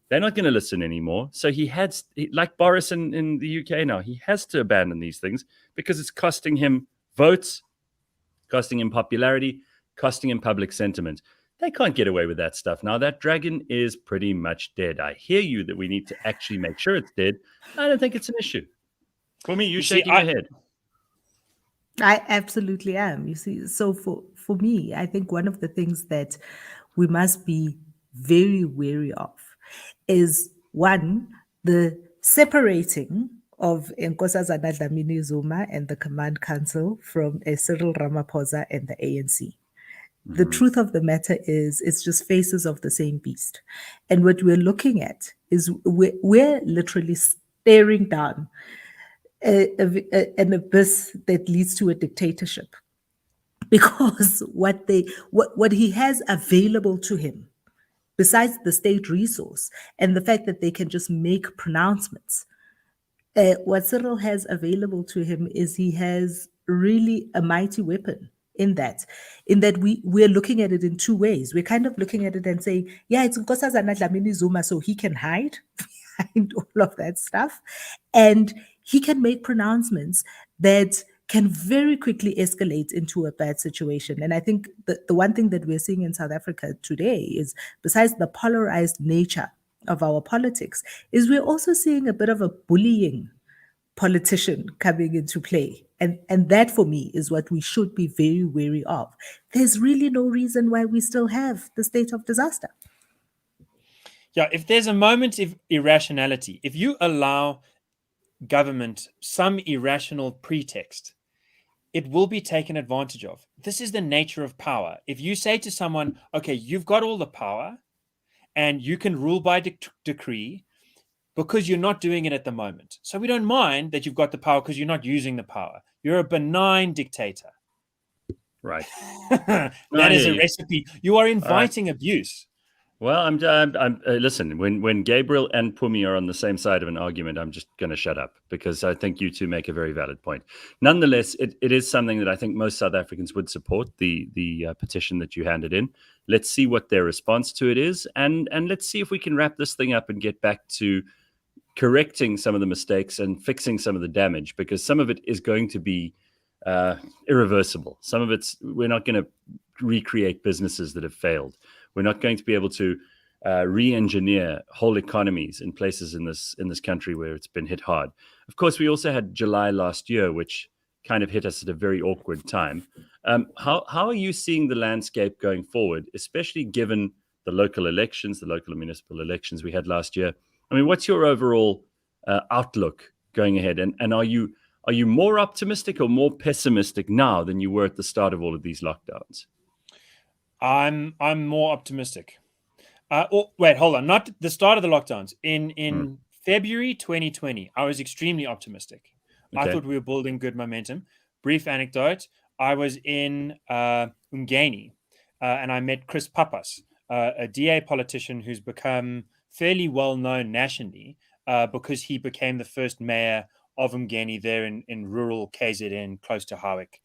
They're not going to listen anymore. So like Boris in the UK now, he has to abandon these things because it's costing him votes, costing him popularity, costing him public sentiment. They can't get away with that stuff now. That dragon is pretty much dead. I hear you that we need to actually make sure it's dead. I don't think it's an issue. For me, you're shaking your head. I absolutely am. You see, so for me, I think one of the things that we must be very wary of is, one, the separating of Nkosazana Dlamini Zuma and the Command Council from Cyril Ramaphosa and the ANC. The truth of the matter is, it's just faces of the same beast. And what we're looking at is we're literally staring down an abyss that leads to a dictatorship. Because what he has available to him, besides the state resource and the fact that they can just make pronouncements, what Cyril has available to him is he has really a mighty weapon in that we're looking at it in two ways. We're kind of looking at it and saying, yeah, it's Nkosazana Dlamini Zuma, so he can hide behind all of that stuff. And he can make pronouncements that can very quickly escalate into a bad situation. And I think the one thing that we're seeing in South Africa today is, besides the polarized nature of our politics, is we're also seeing a bit of a bullying politician coming into play. And that for me is what we should be very wary of. There's really no reason why we still have the state of disaster. Yeah, if there's a moment of irrationality, if you allow government some irrational pretext, it will be taken advantage of. This is the nature of power. If you say to someone, okay, you've got all the power and you can rule by decree because you're not doing it at the moment. So we don't mind that you've got the power because you're not using the power. You're a benign dictator. Right. That is a recipe. You are inviting abuse. Well, I'm listen, when Gabriel and Phumi are on the same side of an argument, I'm just going to shut up because I think you two make a very valid point. Nonetheless, it is something that I think most South Africans would support, the petition that you handed in. Let's see what their response to it is. And let's see if we can wrap this thing up and get back to correcting some of the mistakes and fixing some of the damage, because some of it is going to be irreversible. Some of it's, we're not going to recreate businesses that have failed. We're not going to be able to re-engineer whole economies in places in this country where it's been hit hard. Of course, we also had July last year, which kind of hit us at a very awkward time. How are you seeing the landscape going forward, especially given the local elections, the local and municipal elections we had last year? I mean, what's your overall outlook going ahead? And are you more optimistic or more pessimistic now than you were at the start of all of these lockdowns? I'm more optimistic. Wait, hold on. Not the start of the lockdowns. In February 2020, I was extremely optimistic. Okay. I thought we were building good momentum. Brief anecdote. I was in Umgeni and I met Chris Papas, a DA politician who's become fairly well known nationally because he became the first mayor of Umgeni there in rural KZN, close to Howick.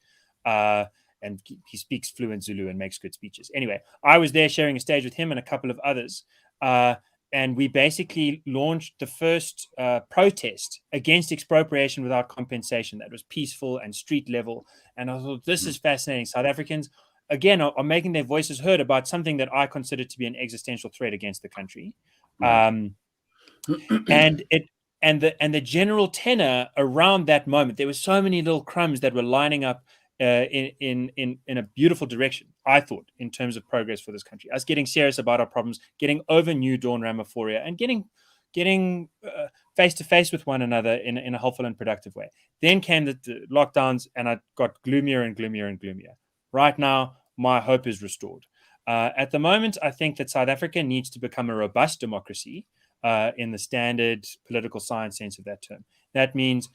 And he speaks fluent Zulu and makes good speeches. Anyway, I was there sharing a stage with him and a couple of others. And we basically launched the first protest against expropriation without compensation that was peaceful and street level. And I thought, this is fascinating. South Africans, again, are making their voices heard about something that I consider to be an existential threat against the country. And the general tenor around that moment, there were so many little crumbs that were lining up in a beautiful direction, I thought, in terms of progress for this country. Us getting serious about our problems, getting over New Dawn Ramaphoria, and getting face to face with one another in a helpful and productive way. Then came the lockdowns, and I got gloomier and gloomier and gloomier. Right now, my hope is restored. At the moment, I think that South Africa needs to become a robust democracy in the standard political science sense of that term. That means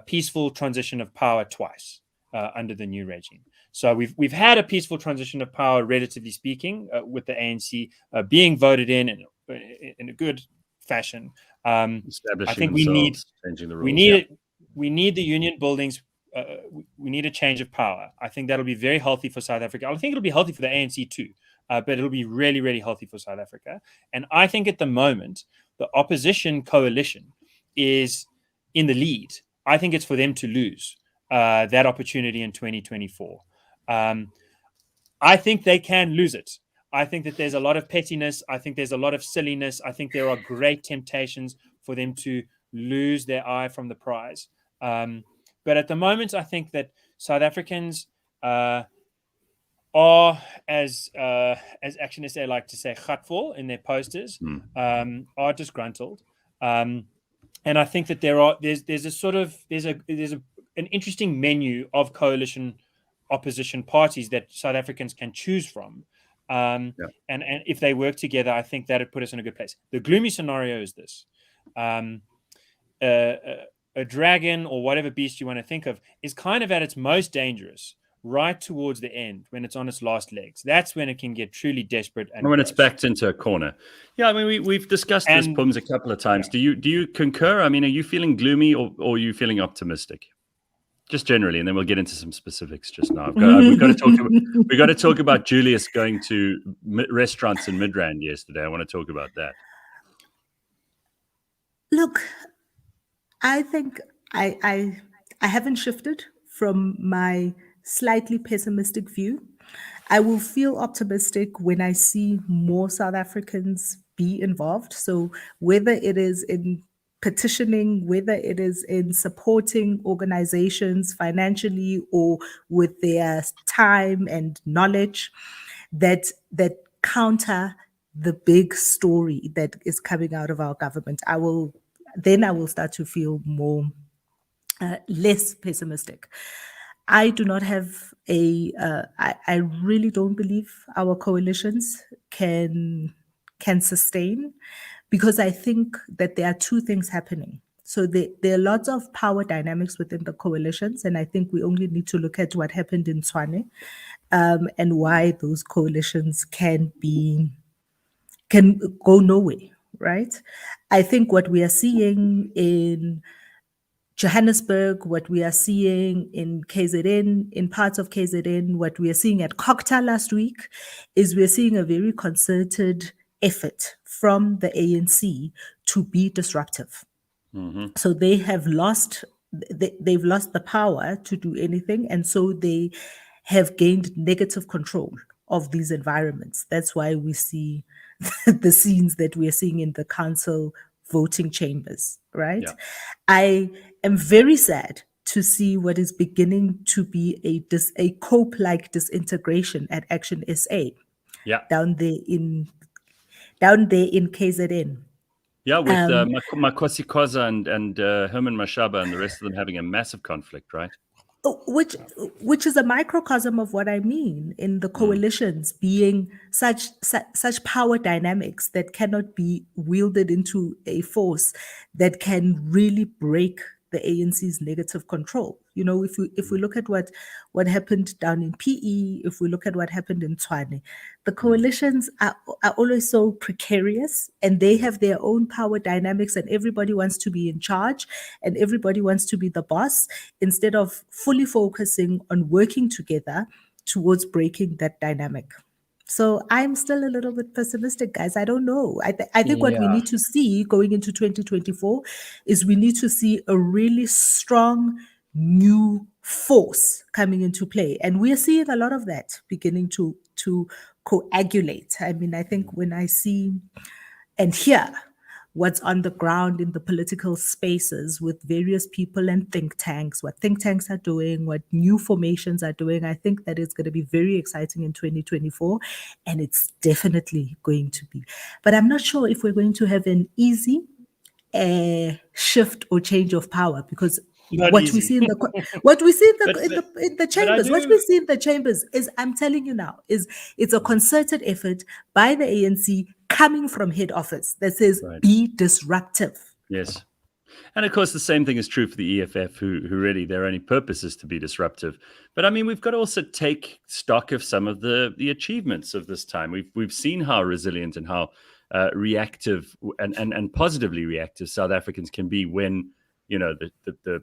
peaceful transition of power twice. Under the new regime. So we've had a peaceful transition of power, relatively speaking, with the ANC being voted in a good fashion. I think we need the union buildings. We need a change of power. I think that'll be very healthy for South Africa. I think it'll be healthy for the ANC too, but it'll be really, really healthy for South Africa. And I think at the moment, the opposition coalition is in the lead. I think it's for them to lose that opportunity in 2024. I think they can lose it. I think that there's a lot of pettiness. I think there's a lot of silliness. I think there are great temptations for them to lose their eye from the prize. But at the moment, I think that South Africans are, as actionists they like to say, gatvol in their posters, are disgruntled. And I think that there's an interesting menu of coalition opposition parties that South Africans can choose from. And if they work together, I think that would put us in a good place. The gloomy scenario is this. A dragon or whatever beast you want to think of is kind of at its most dangerous right towards the end when it's on its last legs. That's when it can get truly desperate. And when it's backed into a corner. Yeah, I mean, we've discussed this, Pums, a couple of times. Yeah. Do you concur? I mean, are you feeling gloomy or are you feeling optimistic? Just generally, and then we'll get into some specifics just now. We've got to talk about Julius going to restaurants in Midrand yesterday. I want to talk about that. Look, I think I haven't shifted from my slightly pessimistic view. I will feel optimistic when I see more South Africans be involved. So whether it is in petitioning, whether it is in supporting organizations financially or with their time and knowledge, that counter the big story that is coming out of our government. I will start to feel more less pessimistic. I do not have I really don't believe our coalitions can sustain, because I think that there are two things happening. So there are lots of power dynamics within the coalitions, and I think we only need to look at what happened in Tshwane, and why those coalitions can go nowhere, right? I think what we are seeing in Johannesburg, what we are seeing in KZN, in parts of KZN, what we are seeing at Kokta last week, is we're seeing a very concerted effort from the ANC to be disruptive. So they have lost, they've lost the power to do anything, and so they have gained negative control of these environments. That's why we see the scenes that we are seeing in the council voting chambers, right? Yeah. I am very sad to see what is beginning to be a cope-like disintegration at Action SA. Yeah. Down there in KZN. Yeah, with Makosi Khoza and Herman Mashaba and the rest of them having a massive conflict, right? Which is a microcosm of what I mean in the coalitions being such power dynamics that cannot be wielded into a force that can really break the ANC's negative control. You know, if we look at what happened down in PE, if we look at what happened in Tshwane, the coalitions are always so precarious, and they have their own power dynamics, and everybody wants to be in charge and everybody wants to be the boss, instead of fully focusing on working together towards breaking that dynamic. So I'm still a little bit pessimistic, guys. I don't know. I think what we need to see going into 2024 is we need to see a really strong new force coming into play. And we're seeing a lot of that beginning to coagulate. I mean, I think when I see and hear what's on the ground in the political spaces with various people and think tanks, what think tanks are doing, what new formations are doing, I think that it's going to be very exciting in 2024, and it's definitely going to be. But I'm not sure if we're going to have an easy shift or change of power, because what we see in the chambers is, I'm telling you now, it's a concerted effort by the ANC coming from head office that says be disruptive. Yes. And of course, the same thing is true for the EFF, who really their only purpose is to be disruptive. But I mean, we've got to also take stock of some of the achievements of this time. We've seen how resilient and how reactive and positively reactive South Africans can be when, you know, the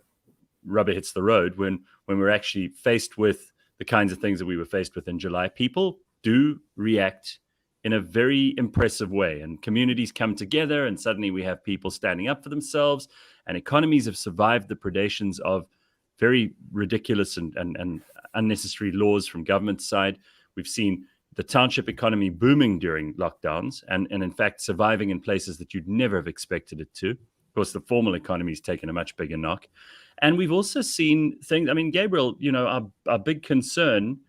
rubber hits the road, when we're actually faced with the kinds of things that we were faced with in July. People do react in a very impressive way, and communities come together, and suddenly we have people standing up for themselves, and economies have survived the predations of very ridiculous and unnecessary laws from government side. We've seen the township economy booming during lockdowns, and in fact surviving in places that you'd never have expected it to. Of course, the formal economy has taken a much bigger knock. And we've also seen things, I mean, Gabriel, you know, our big concern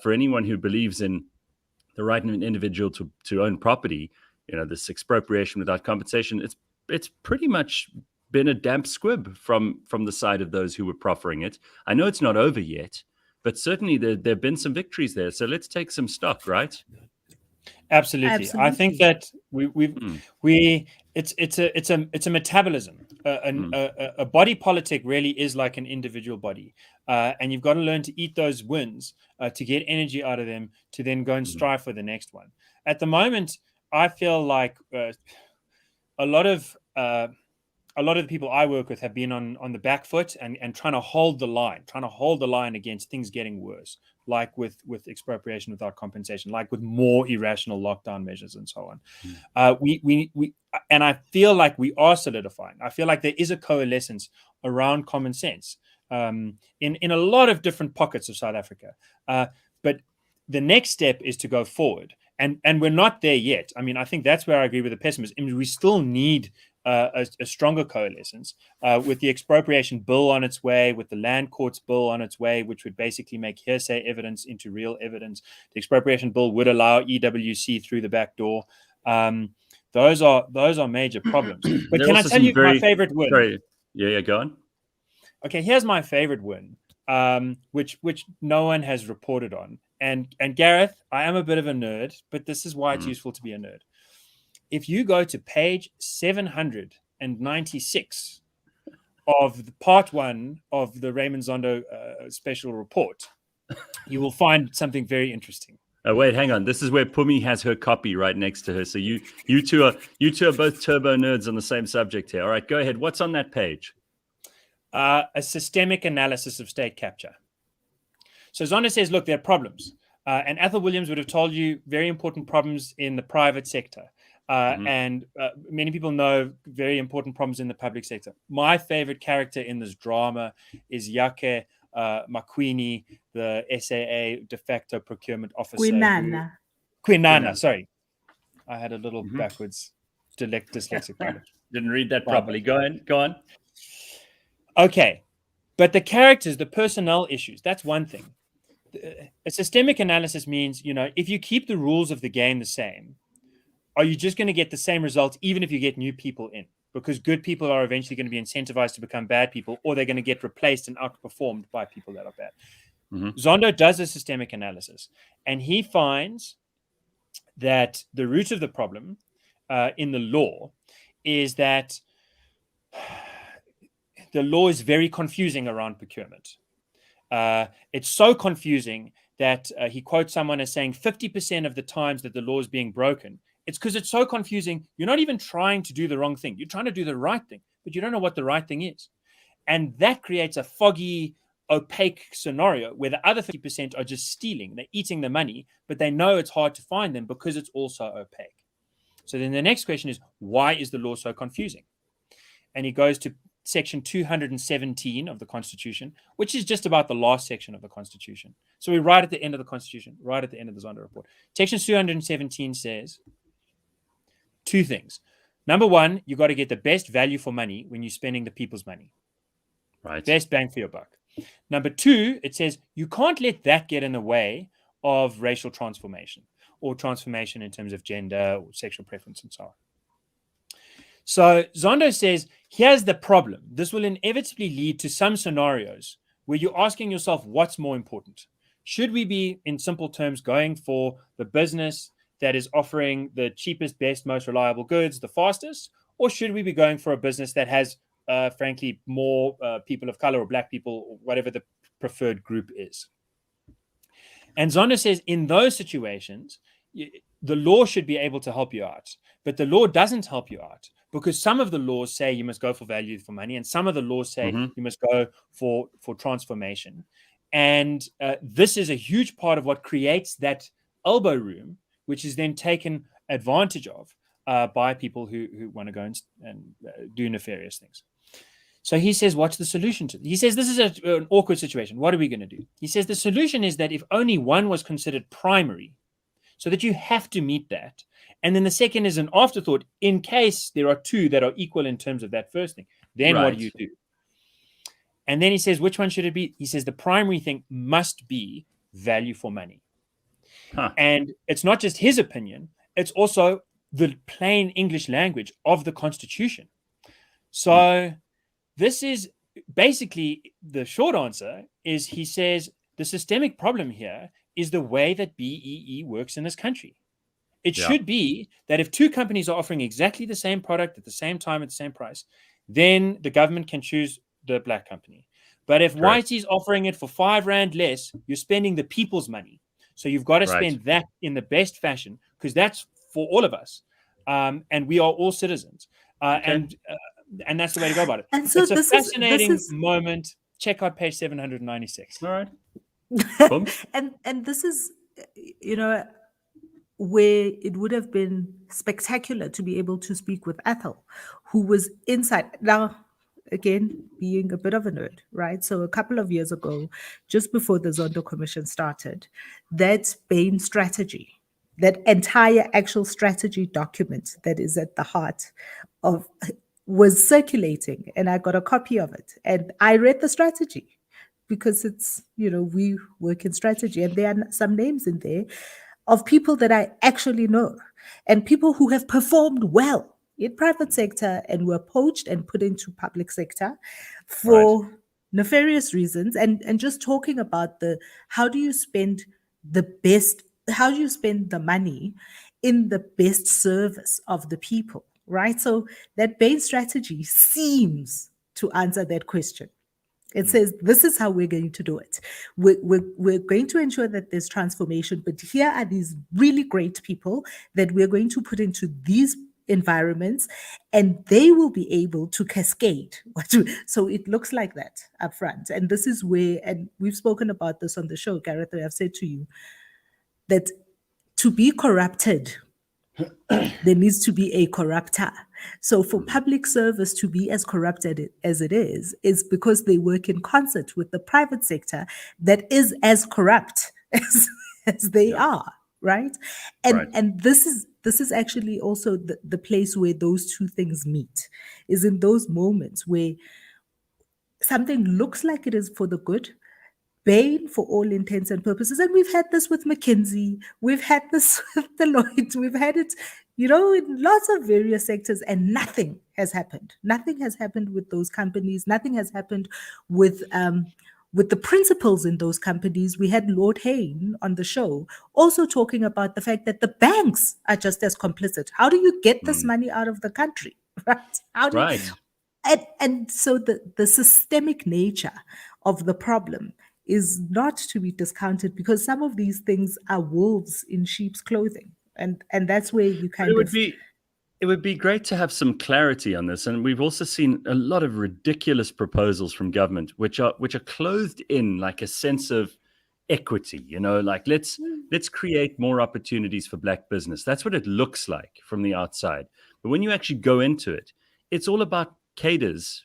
for anyone who believes in the right of an individual to own property, you know, this expropriation without compensation, it's pretty much been a damp squib from the side of those who were proffering it. I know it's not over yet, but certainly there have been some victories there. So let's take some stock, right? Absolutely. I think that it's a metabolism. A body politic really is like an individual body, and you've got to learn to eat those wins to get energy out of them to then go and strive for the next one. At the moment, I feel like a lot of the people I work with have been on the back foot and trying to hold the line against things getting worse, like with expropriation without compensation, like with more irrational lockdown measures and so on. We and I feel like we are solidifying. I feel like there is a coalescence around common sense in a lot of different pockets of South Africa. But the next step is to go forward And we're not there yet. I mean, I think that's where I agree with the pessimist. I mean, we still need a stronger coalescence with the expropriation bill on its way, with the land courts bill on its way, which would basically make hearsay evidence into real evidence. The expropriation bill would allow EWC through the back door. Those are major problems. But can I tell you my favorite win? Sorry. Yeah, go on. Okay, here's my favorite win, which no one has reported on. And Gareth, I am a bit of a nerd, but this is why it's useful to be a nerd. If you go to page 796 of the part 1 of the Raymond Zondo special report, you will find something very interesting. Oh, wait, hang on. This is where Phumi has her copy right next to her. So you two are both turbo nerds on the same subject here. All right, go ahead. What's on that page? A systemic analysis of state capture. So Zondo says, look, there are problems. And Athol Williams would have told you very important problems in the private sector. And many people know very important problems in the public sector. My favorite character in this drama is Yake Makwini, the SAA de facto procurement officer. Kwinana, sorry. I had a little backwards dyslexic problem. Didn't read that properly. Go on. Okay. But the characters, the personnel issues, that's one thing. A systemic analysis means, if you keep the rules of the game the same, are you just going to get the same results even if you get new people in? Because good people are eventually going to be incentivized to become bad people, or they're going to get replaced and outperformed by people that are bad. Zondo does a systemic analysis, and he finds that the root of the problem in the law is that the law is very confusing around procurement. It's so confusing that he quotes someone as saying 50% of the times that the law is being broken, it's because it's so confusing. You're not even trying to do the wrong thing. You're trying to do the right thing, but you don't know what the right thing is. And that creates a foggy, opaque scenario where the other 50% are just stealing. They're eating the money, but they know it's hard to find them because it's also opaque. So then the next question is, why is the law so confusing? And he goes to section 217 of the Constitution, which is just about the last section of the Constitution. So we're right at the end of the Constitution, right at the end of the Zondo report. Section 217 says two things. Number one, you got to get the best value for money when you're spending the people's money. Right. Best bang for your buck. Number two, it says you can't let that get in the way of racial transformation or transformation in terms of gender or sexual preference and so on. So Zondo says, here's the problem. This will inevitably lead to some scenarios where you're asking yourself, what's more important? Should we be, in simple terms, going for the business that is offering the cheapest, best, most reliable goods, the fastest? Or should we be going for a business that has, frankly, more people of color or black people, or whatever the preferred group is? And Zondo says, in those situations, the law should be able to help you out. But the law doesn't help you out because some of the laws say you must go for value for money, and some of the laws say you must go for transformation. And this is a huge part of what creates that elbow room, which is then taken advantage of by people who want to go and do nefarious things. So he says, what's the solution to this? He says, this is an awkward situation. What are we going to do? He says, the solution is that if only one was considered primary, so that you have to meet that. And then the second is an afterthought in case there are two that are equal in terms of that first thing. Then what do you do? And then he says, which one should it be? He says the primary thing must be value for money. And it's not just his opinion. It's also the plain English language of the Constitution. So this is basically the short answer is he says the systemic problem here is the way that BEE works in this country. It should be that if two companies are offering exactly the same product at the same time at the same price, then the government can choose the black company. But if Whitey is offering it for R5 less, you're spending the people's money. So you've got to spend that in the best fashion because that's for all of us. And we are all citizens. And that's the way to go about it. And so it's a fascinating moment. Check out page 796. All right. and this is, where it would have been spectacular to be able to speak with Athol, who was inside. Now, again, being a bit of a nerd, right? So a couple of years ago, just before the Zondo Commission started, that Bain strategy, that entire actual strategy document that is at the heart of was circulating, and I got a copy of it, and I read the strategy because it's, we work in strategy, and there are some names in there of people that I actually know, and people who have performed well in private sector and were poached and put into public sector for nefarious reasons. And just talking about how do you spend the money in the best service of the people, right? So that Bain strategy seems to answer that question. It says, this is how we're going to do it. We're going to ensure that there's transformation, but here are these really great people that we're going to put into these environments, and they will be able to cascade. So it looks like that up front. And this is where, and we've spoken about this on the show, Gareth, I've said to you that to be corrupted, there needs to be a corrupter. So for public service to be as corrupted as it is because they work in concert with the private sector that is as corrupt as they are, right? And this is actually also the place where those two things meet, is in those moments where something looks like it is for the good, Bain for all intents and purposes. And we've had this with McKinsey, we've had this with Deloitte, we've had it, in lots of various sectors, and nothing has happened. Nothing has happened with those companies. Nothing has happened with the principals in those companies. We had Lord Hayne on the show also talking about the fact that the banks are just as complicit. How do you get this money out of the country? Right? And so the systemic nature of the problem is not to be discounted, because some of these things are wolves in sheep's clothing. And that's where you it would be great to have some clarity on this. And we've also seen a lot of ridiculous proposals from government, which are clothed in like a sense of equity, like let's create more opportunities for Black business. That's what it looks like from the outside. But when you actually go into it, it's all about cadres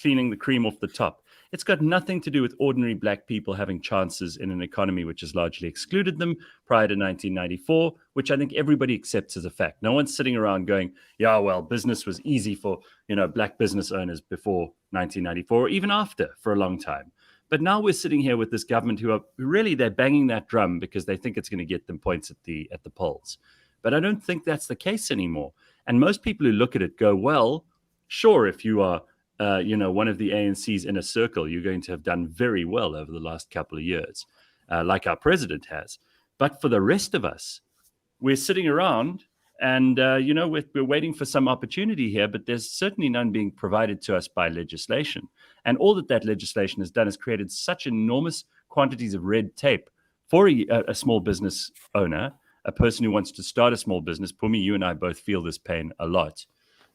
cleaning the cream off the top. It's got nothing to do with ordinary Black people having chances in an economy which has largely excluded them prior to 1994, which I think everybody accepts as a fact. No one's sitting around going, yeah, well, business was easy for, Black business owners before 1994, or even after, for a long time. But now we're sitting here with this government who are really, they're banging that drum because they think it's going to get them points at the polls. But I don't think that's the case anymore. And most people who look at it go, well, sure, if you are one of the ANC's inner circle, you're going to have done very well over the last couple of years, like our president has. But for the rest of us, we're sitting around and, we're waiting for some opportunity here, but there's certainly none being provided to us by legislation. And all that legislation has done is created such enormous quantities of red tape for a small business owner, a person who wants to start a small business. Phumi, you and I both feel this pain a lot,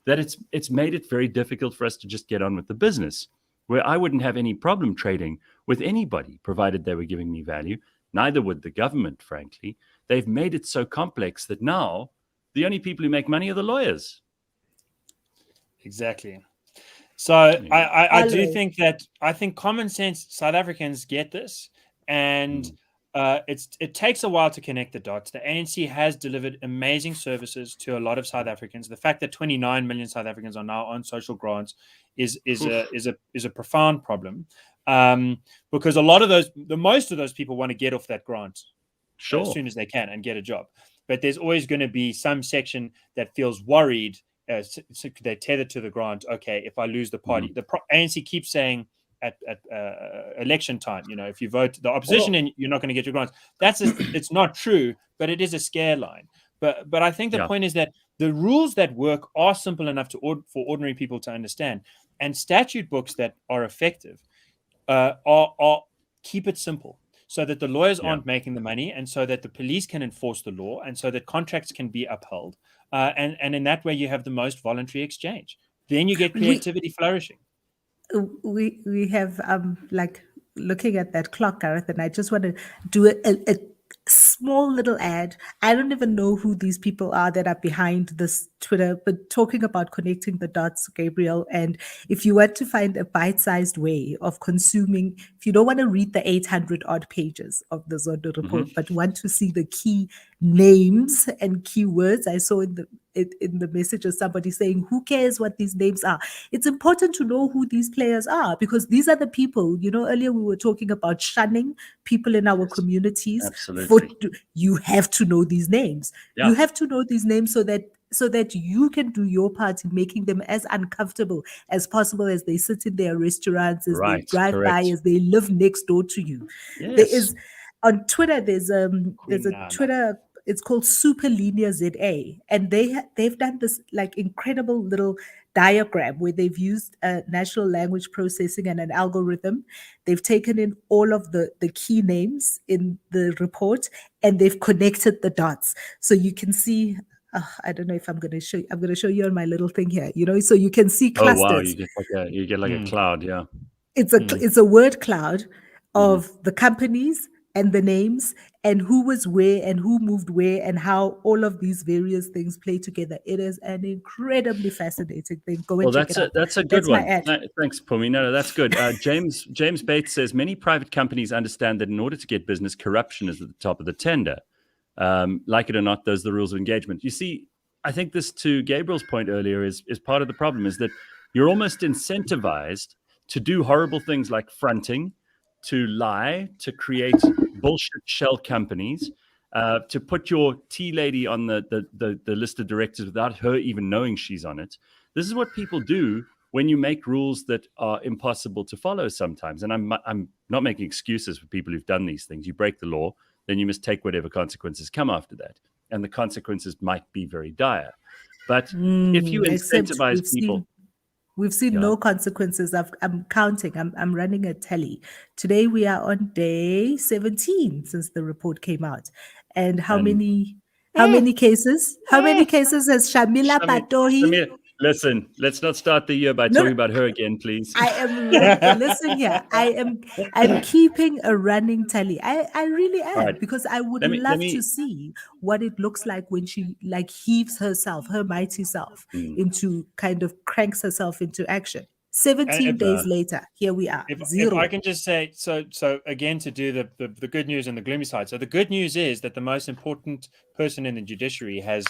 that it's made it very difficult for us to just get on with the business, where I wouldn't have any problem trading with anybody, provided they were giving me value. Neither would the government, frankly. They've made it so complex that now the only people who make money are the lawyers. Exactly. So I do think I think common sense South Africans get this, and it takes a while to connect the dots. The ANC has delivered amazing services to a lot of South Africans. The fact that 29 million South Africans are now on social grants is a profound problem, because most of those people want to get off that grant as soon as they can and get a job. But there's always going to be some section that feels worried. They're tethered to the grant. Okay, if I lose the party, the ANC keeps saying, at election time, if you vote the opposition and you're not going to get your grants, it's not true, but it is a scare line. But I think the point is that the rules that work are simple enough for ordinary people to understand, and statute books that are effective are keep it simple, so that the lawyers aren't making the money, and so that the police can enforce the law, and so that contracts can be upheld, and in that way you have the most voluntary exchange. Then you get creativity flourishing. We have like looking at that clock, Gareth, and I just want to do a small little ad. I don't even know who these people are that are behind this Twitter, but talking about connecting the dots, Gabriel. And if you want to find a bite-sized way of consuming, if you don't want to read the 800 odd pages of the Zondo report, but want to see the key names and keywords, I saw in the message of somebody saying, who cares what these names are? It's important to know who these players are, because these are the people, earlier we were talking about shunning people in our communities. Absolutely. You have to know these names. Yeah. You have to know these names so that you can do your part in making them as uncomfortable as possible as they sit in their restaurants, as they drive by, as they live next door to you. Yes. There is on Twitter, there's a Twitter, it's called Super Linear ZA, and they've done this like incredible little diagram where they've used natural language processing and an algorithm. They've taken in all of the key names in the report, and they've connected the dots. So you can see, I don't know if I'm going to show you. I'm going to show you on my little thing here, so you can see clusters. Oh, wow. You get like a cloud. Yeah. It's a word cloud of the companies and the names and who was where and who moved where and how all of these various things play together. It is an incredibly fascinating thing. Go and check it out. That's a good That's one. my ad. Thanks, Phumi. No, that's good. James Bates says many private companies understand that in order to get business, corruption is at the top of the tender. Like it or not, those are the rules of engagement. You see, I think this, to Gabriel's point earlier, is part of the problem, is that you're almost incentivized to do horrible things like fronting, to lie, to create bullshit shell companies, to put your tea lady on the list of directors without her even knowing she's on it. This is what people do when you make rules that are impossible to follow sometimes. And I'm not making excuses for people who've done these things. You break the law, then you must take whatever consequences come after that. And the consequences might be very dire. But if you incentivize people... We've seen no consequences. I'm counting. I'm running a tally. Today we are on day 17 since the report came out. And how many cases? How many cases has Shamila Patohi? Listen, let's not start the year by talking about her again, please. I am listen here. I'm keeping a running tally. I really am, right, because I would love to see what it looks like when she heaves herself, her mighty self, into kind of cranks herself into action. 17 days later, here we are. If I can just say, so again, to do the good news and the gloomy side. So the good news is that the most important person in the judiciary has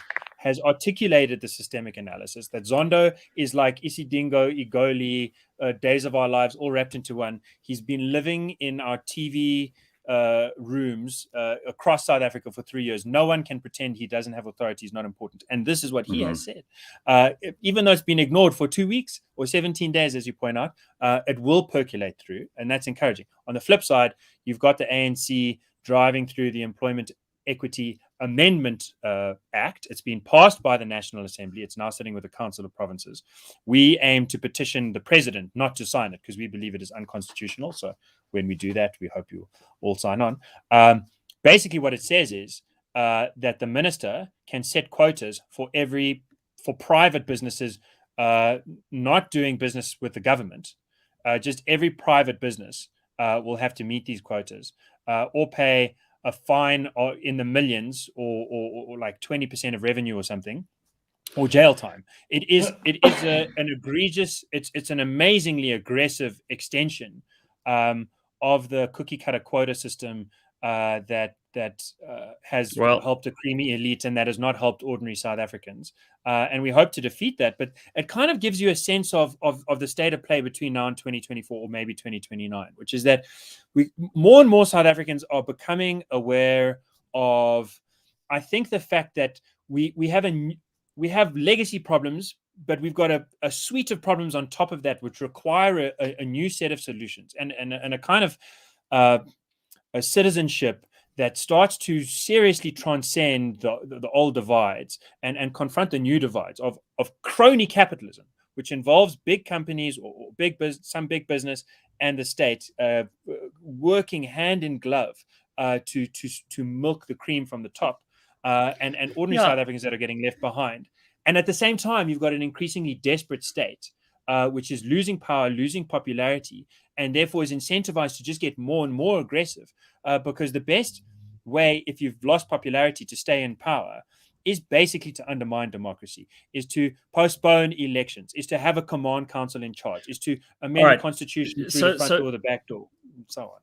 articulated the systemic analysis, that Zondo is like Isidingo, Igoli, Days of Our Lives, all wrapped into one. He's been living in our TV rooms across South Africa for 3 years. No one can pretend he doesn't have authority. He's not important. And this is what he has said. Even though it's been ignored for 2 weeks or 17 days, as you point out, it will percolate through, and that's encouraging. On the flip side, you've got the ANC driving through the Employment Equity Amendment Act. It's been passed by the National Assembly. It's now sitting with the Council of Provinces. We aim to petition the president not to sign it because we believe it is unconstitutional. So when we do that, we hope you all sign on. Basically, what it says is that the minister can set quotas for private businesses not doing business with the government. Just every private business will have to meet these quotas or pay a fine in the millions or like 20% of revenue or something, or jail time. It is an egregious, it's an amazingly aggressive extension of the cookie cutter quota system that has helped a creamy elite and that has not helped ordinary South Africans. And we hope to defeat that. But it kind of gives you a sense of the state of play between now and 2024 or maybe 2029, which is that more and more South Africans are becoming aware of, I think, the fact that we have legacy problems, but we've got a suite of problems on top of that which require a new set of solutions and a kind of a citizenship that starts to seriously transcend the old divides and confront the new divides of crony capitalism, which involves big companies or some big business and the state working hand in glove to milk the cream from the top, and ordinary South Africans that are getting left behind. And at the same time, you've got an increasingly desperate state, which is losing power, losing popularity, and therefore is incentivized to just get more and more aggressive, because the best way, if you've lost popularity, to stay in power is basically to undermine democracy, is to postpone elections, is to have a command council in charge, is to amend the constitution through the front door, the back door, and so on.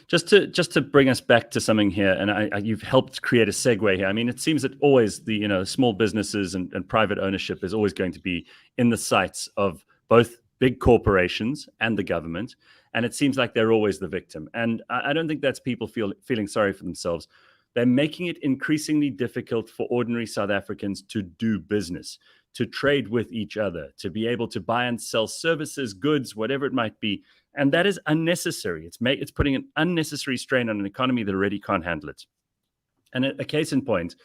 Just to bring us back to something here, and you've helped create a segue here. I mean, it seems that always the small businesses and private ownership is always going to be in the sights of both big corporations and the government, and it seems like they're always the victim. And I don't think that's people feeling sorry for themselves. They're making it increasingly difficult for ordinary South Africans to do business, to trade with each other, to be able to buy and sell services, goods, whatever it might be. And that is unnecessary. It's putting an unnecessary strain on an economy that already can't handle it. And a case in point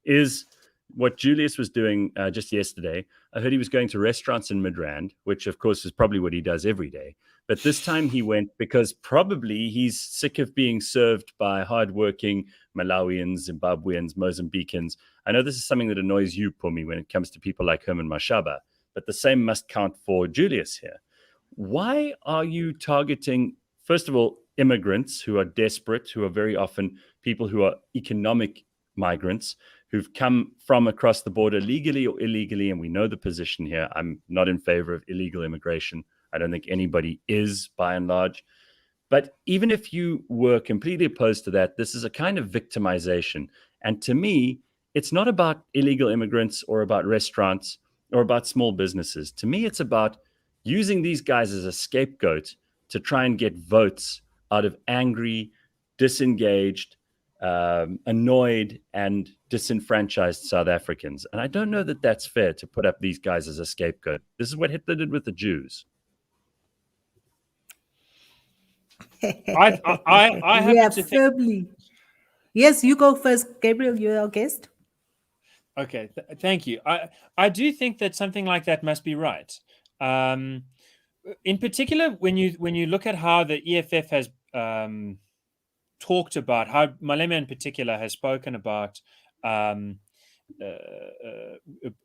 is what Julius was doing just yesterday. I heard he was going to restaurants in Midrand, which of course is probably what he does every day. But this time he went because probably he's sick of being served by hardworking Malawians, Zimbabweans, Mozambicans. I know this is something that annoys you, Phumi, when it comes to people like Herman Mashaba, but the same must count for Julius here. Why are you targeting, first of all, immigrants who are desperate, who are very often people who are economic migrants, who've come from across the border legally or illegally, and we know the position here. I'm not in favor of illegal immigration. I don't think anybody is, by and large. But even if you were completely opposed to that, this is a kind of victimization. And to me, it's not about illegal immigrants or about restaurants or about small businesses. To me, it's about using these guys as a scapegoat to try and get votes out of angry, disengaged, annoyed, and disenfranchised South Africans. And I don't know that that's fair to put up these guys as a scapegoat. This is what Hitler did with the Jews. I have to think. Yes, you go first, Gabriel. You're our guest. Okay, thank you. I do think that something like that must be right. In particular, when you look at how the EFF has talked about, how Malema in particular has spoken about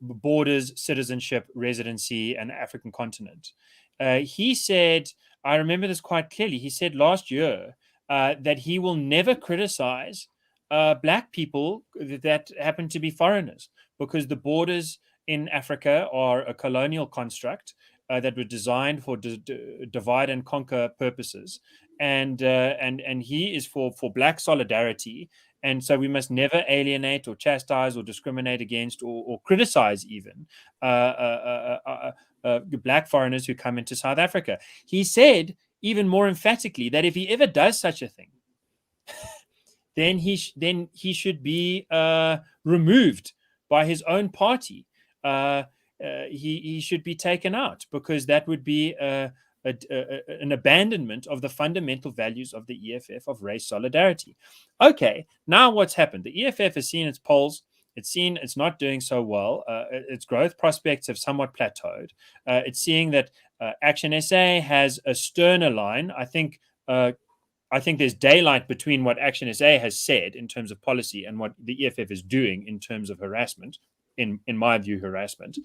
borders, citizenship, residency, and African continent. He said, I remember this quite clearly, he said last year that he will never criticize black people that happen to be foreigners, because the borders in Africa are a colonial construct that were designed for divide and conquer purposes, and he is for black solidarity, and so we must never alienate or chastise or discriminate against or criticize even black foreigners who come into South Africa. He said even more emphatically that if he ever does such a thing, then he should be removed by his own party. He should be taken out, because that would be an abandonment of the fundamental values of the EFF of race solidarity. Okay, now what's happened? The EFF has seen its polls. It's seen it's not doing so well. Its growth prospects have somewhat plateaued. It's seeing that Action SA has a sterner line. I think there's daylight between what Action SA has said in terms of policy and what the EFF is doing in terms of harassment. In my view, harassment.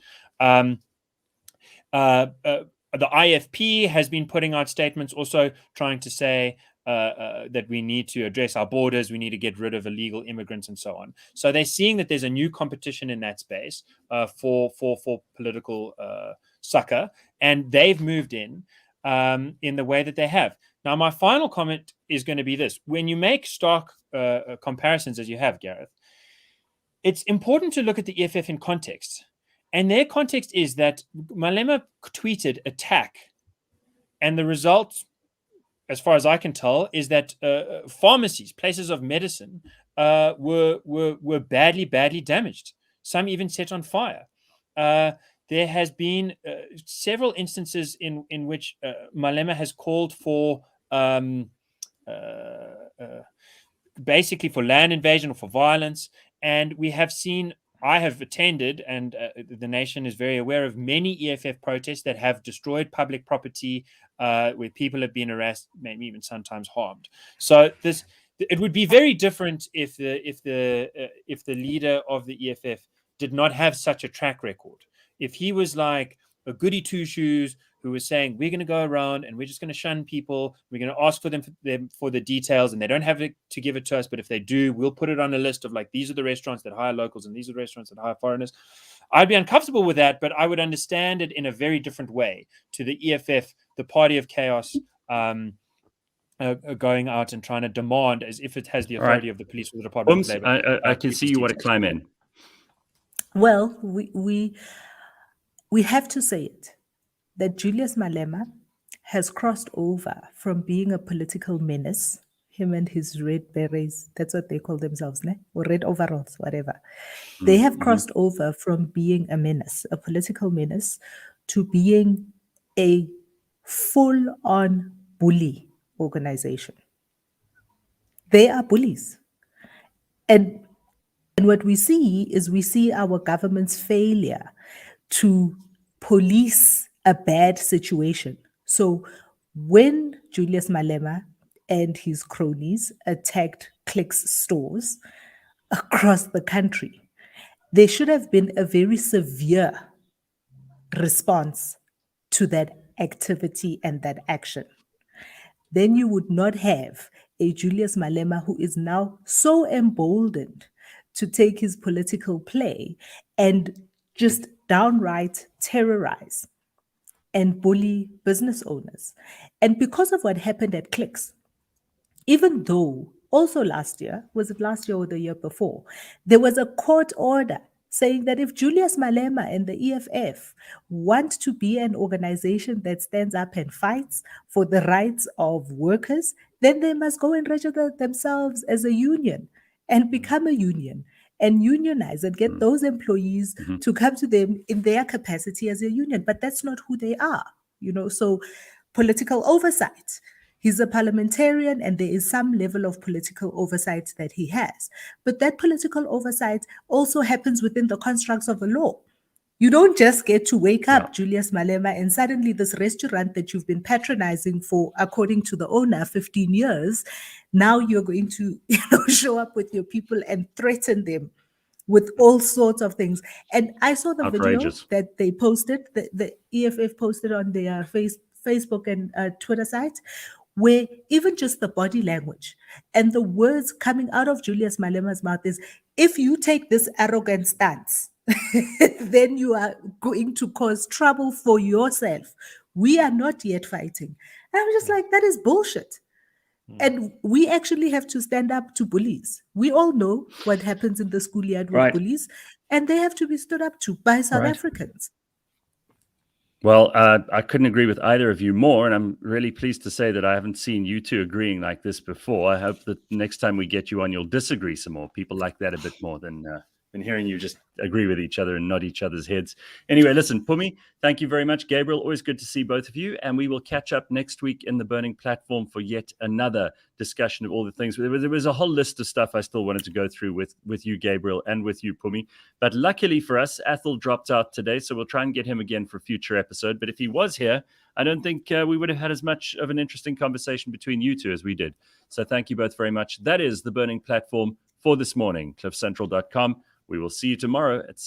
The IFP has been putting out statements also trying to say that we need to address our borders, we need to get rid of illegal immigrants and so on. So they're seeing that there's a new competition in that space for political succor, and they've moved in the way that they have. Now, my final comment is going to be this. When you make stark comparisons as you have, Gareth, it's important to look at the EFF in context. And their context is that Malema tweeted attack. And the result, as far as I can tell, is that pharmacies, places of medicine, were badly damaged. Some even set on fire. There has been several instances in which Malema has called for basically for land invasion or for violence. And we have seen, I have attended, and the nation is very aware of many EFF protests that have destroyed public property, where people have been harassed, maybe even sometimes harmed. So it would be very different if the leader of the EFF did not have such a track record. If he was like a goody two shoes who was saying, we're going to go around and we're just going to shun people. We're going to ask for them for the details, and they don't have to give it to us. But if they do, we'll put it on a list of like, these are the restaurants that hire locals and these are the restaurants that hire foreigners. I'd be uncomfortable with that, but I would understand it in a very different way to the EFF, the party of chaos, going out and trying to demand as if it has the authority of the police or the Department of Labor. I can see you want to climb in. Well, we have to say it, that Julius Malema has crossed over from being a political menace, him and his red berets, that's what they call themselves, ne? Or red overalls, whatever. They have crossed over from being a menace, a political menace, to being a full-on bully organization. They are bullies. And what we see our government's failure to police a bad situation. So when Julius Malema and his cronies attacked Clicks stores across the country, there should have been a very severe response to that activity and that action. Then you would not have a Julius Malema who is now so emboldened to take his political play and just downright terrorize and bully business owners. And because of what happened at Clicks, even though also last year, was it last year or the year before, there was a court order saying that if Julius Malema and the EFF want to be an organization that stands up and fights for the rights of workers, then they must go and register themselves as a union and become a union and unionize and get those employees to come to them in their capacity as a union. But that's not who they are, so political oversight. He's a parliamentarian and there is some level of political oversight that he has. But that political oversight also happens within the constructs of the law. You don't just get to wake up, Julius Malema, and suddenly this restaurant that you've been patronizing for, according to the owner, 15 years, now you're going to show up with your people and threaten them with all sorts of things. And I saw the video that they posted, the EFF posted on their Facebook and Twitter site, where even just the body language and the words coming out of Julius Malema's mouth is, if you take this arrogant stance, then you are going to cause trouble for yourself. We are not yet fighting. And I'm just like, that is bullshit. And we actually have to stand up to bullies. We all know what happens in the schoolyard with bullies, and they have to be stood up to by South Africans. Well, I couldn't agree with either of you more, and I'm really pleased to say that I haven't seen you two agreeing like this before. I hope that next time we get you on, you'll disagree some more. People like that a bit more than hearing you just agree with each other and nod each other's heads. Anyway, listen, Phumi, thank you very much. Gabriel, always good to see both of you, and we will catch up next week in the Burning Platform for yet another discussion of all the things. There was a whole list of stuff I still wanted to go through with you, Gabriel, and with you, Phumi. But luckily for us, Athol dropped out today, so we'll try and get him again for a future episode. But if he was here, I don't think we would have had as much of an interesting conversation between you two as we did. So thank you both very much. That is the Burning Platform for this morning, cliffcentral.com. We will see you tomorrow at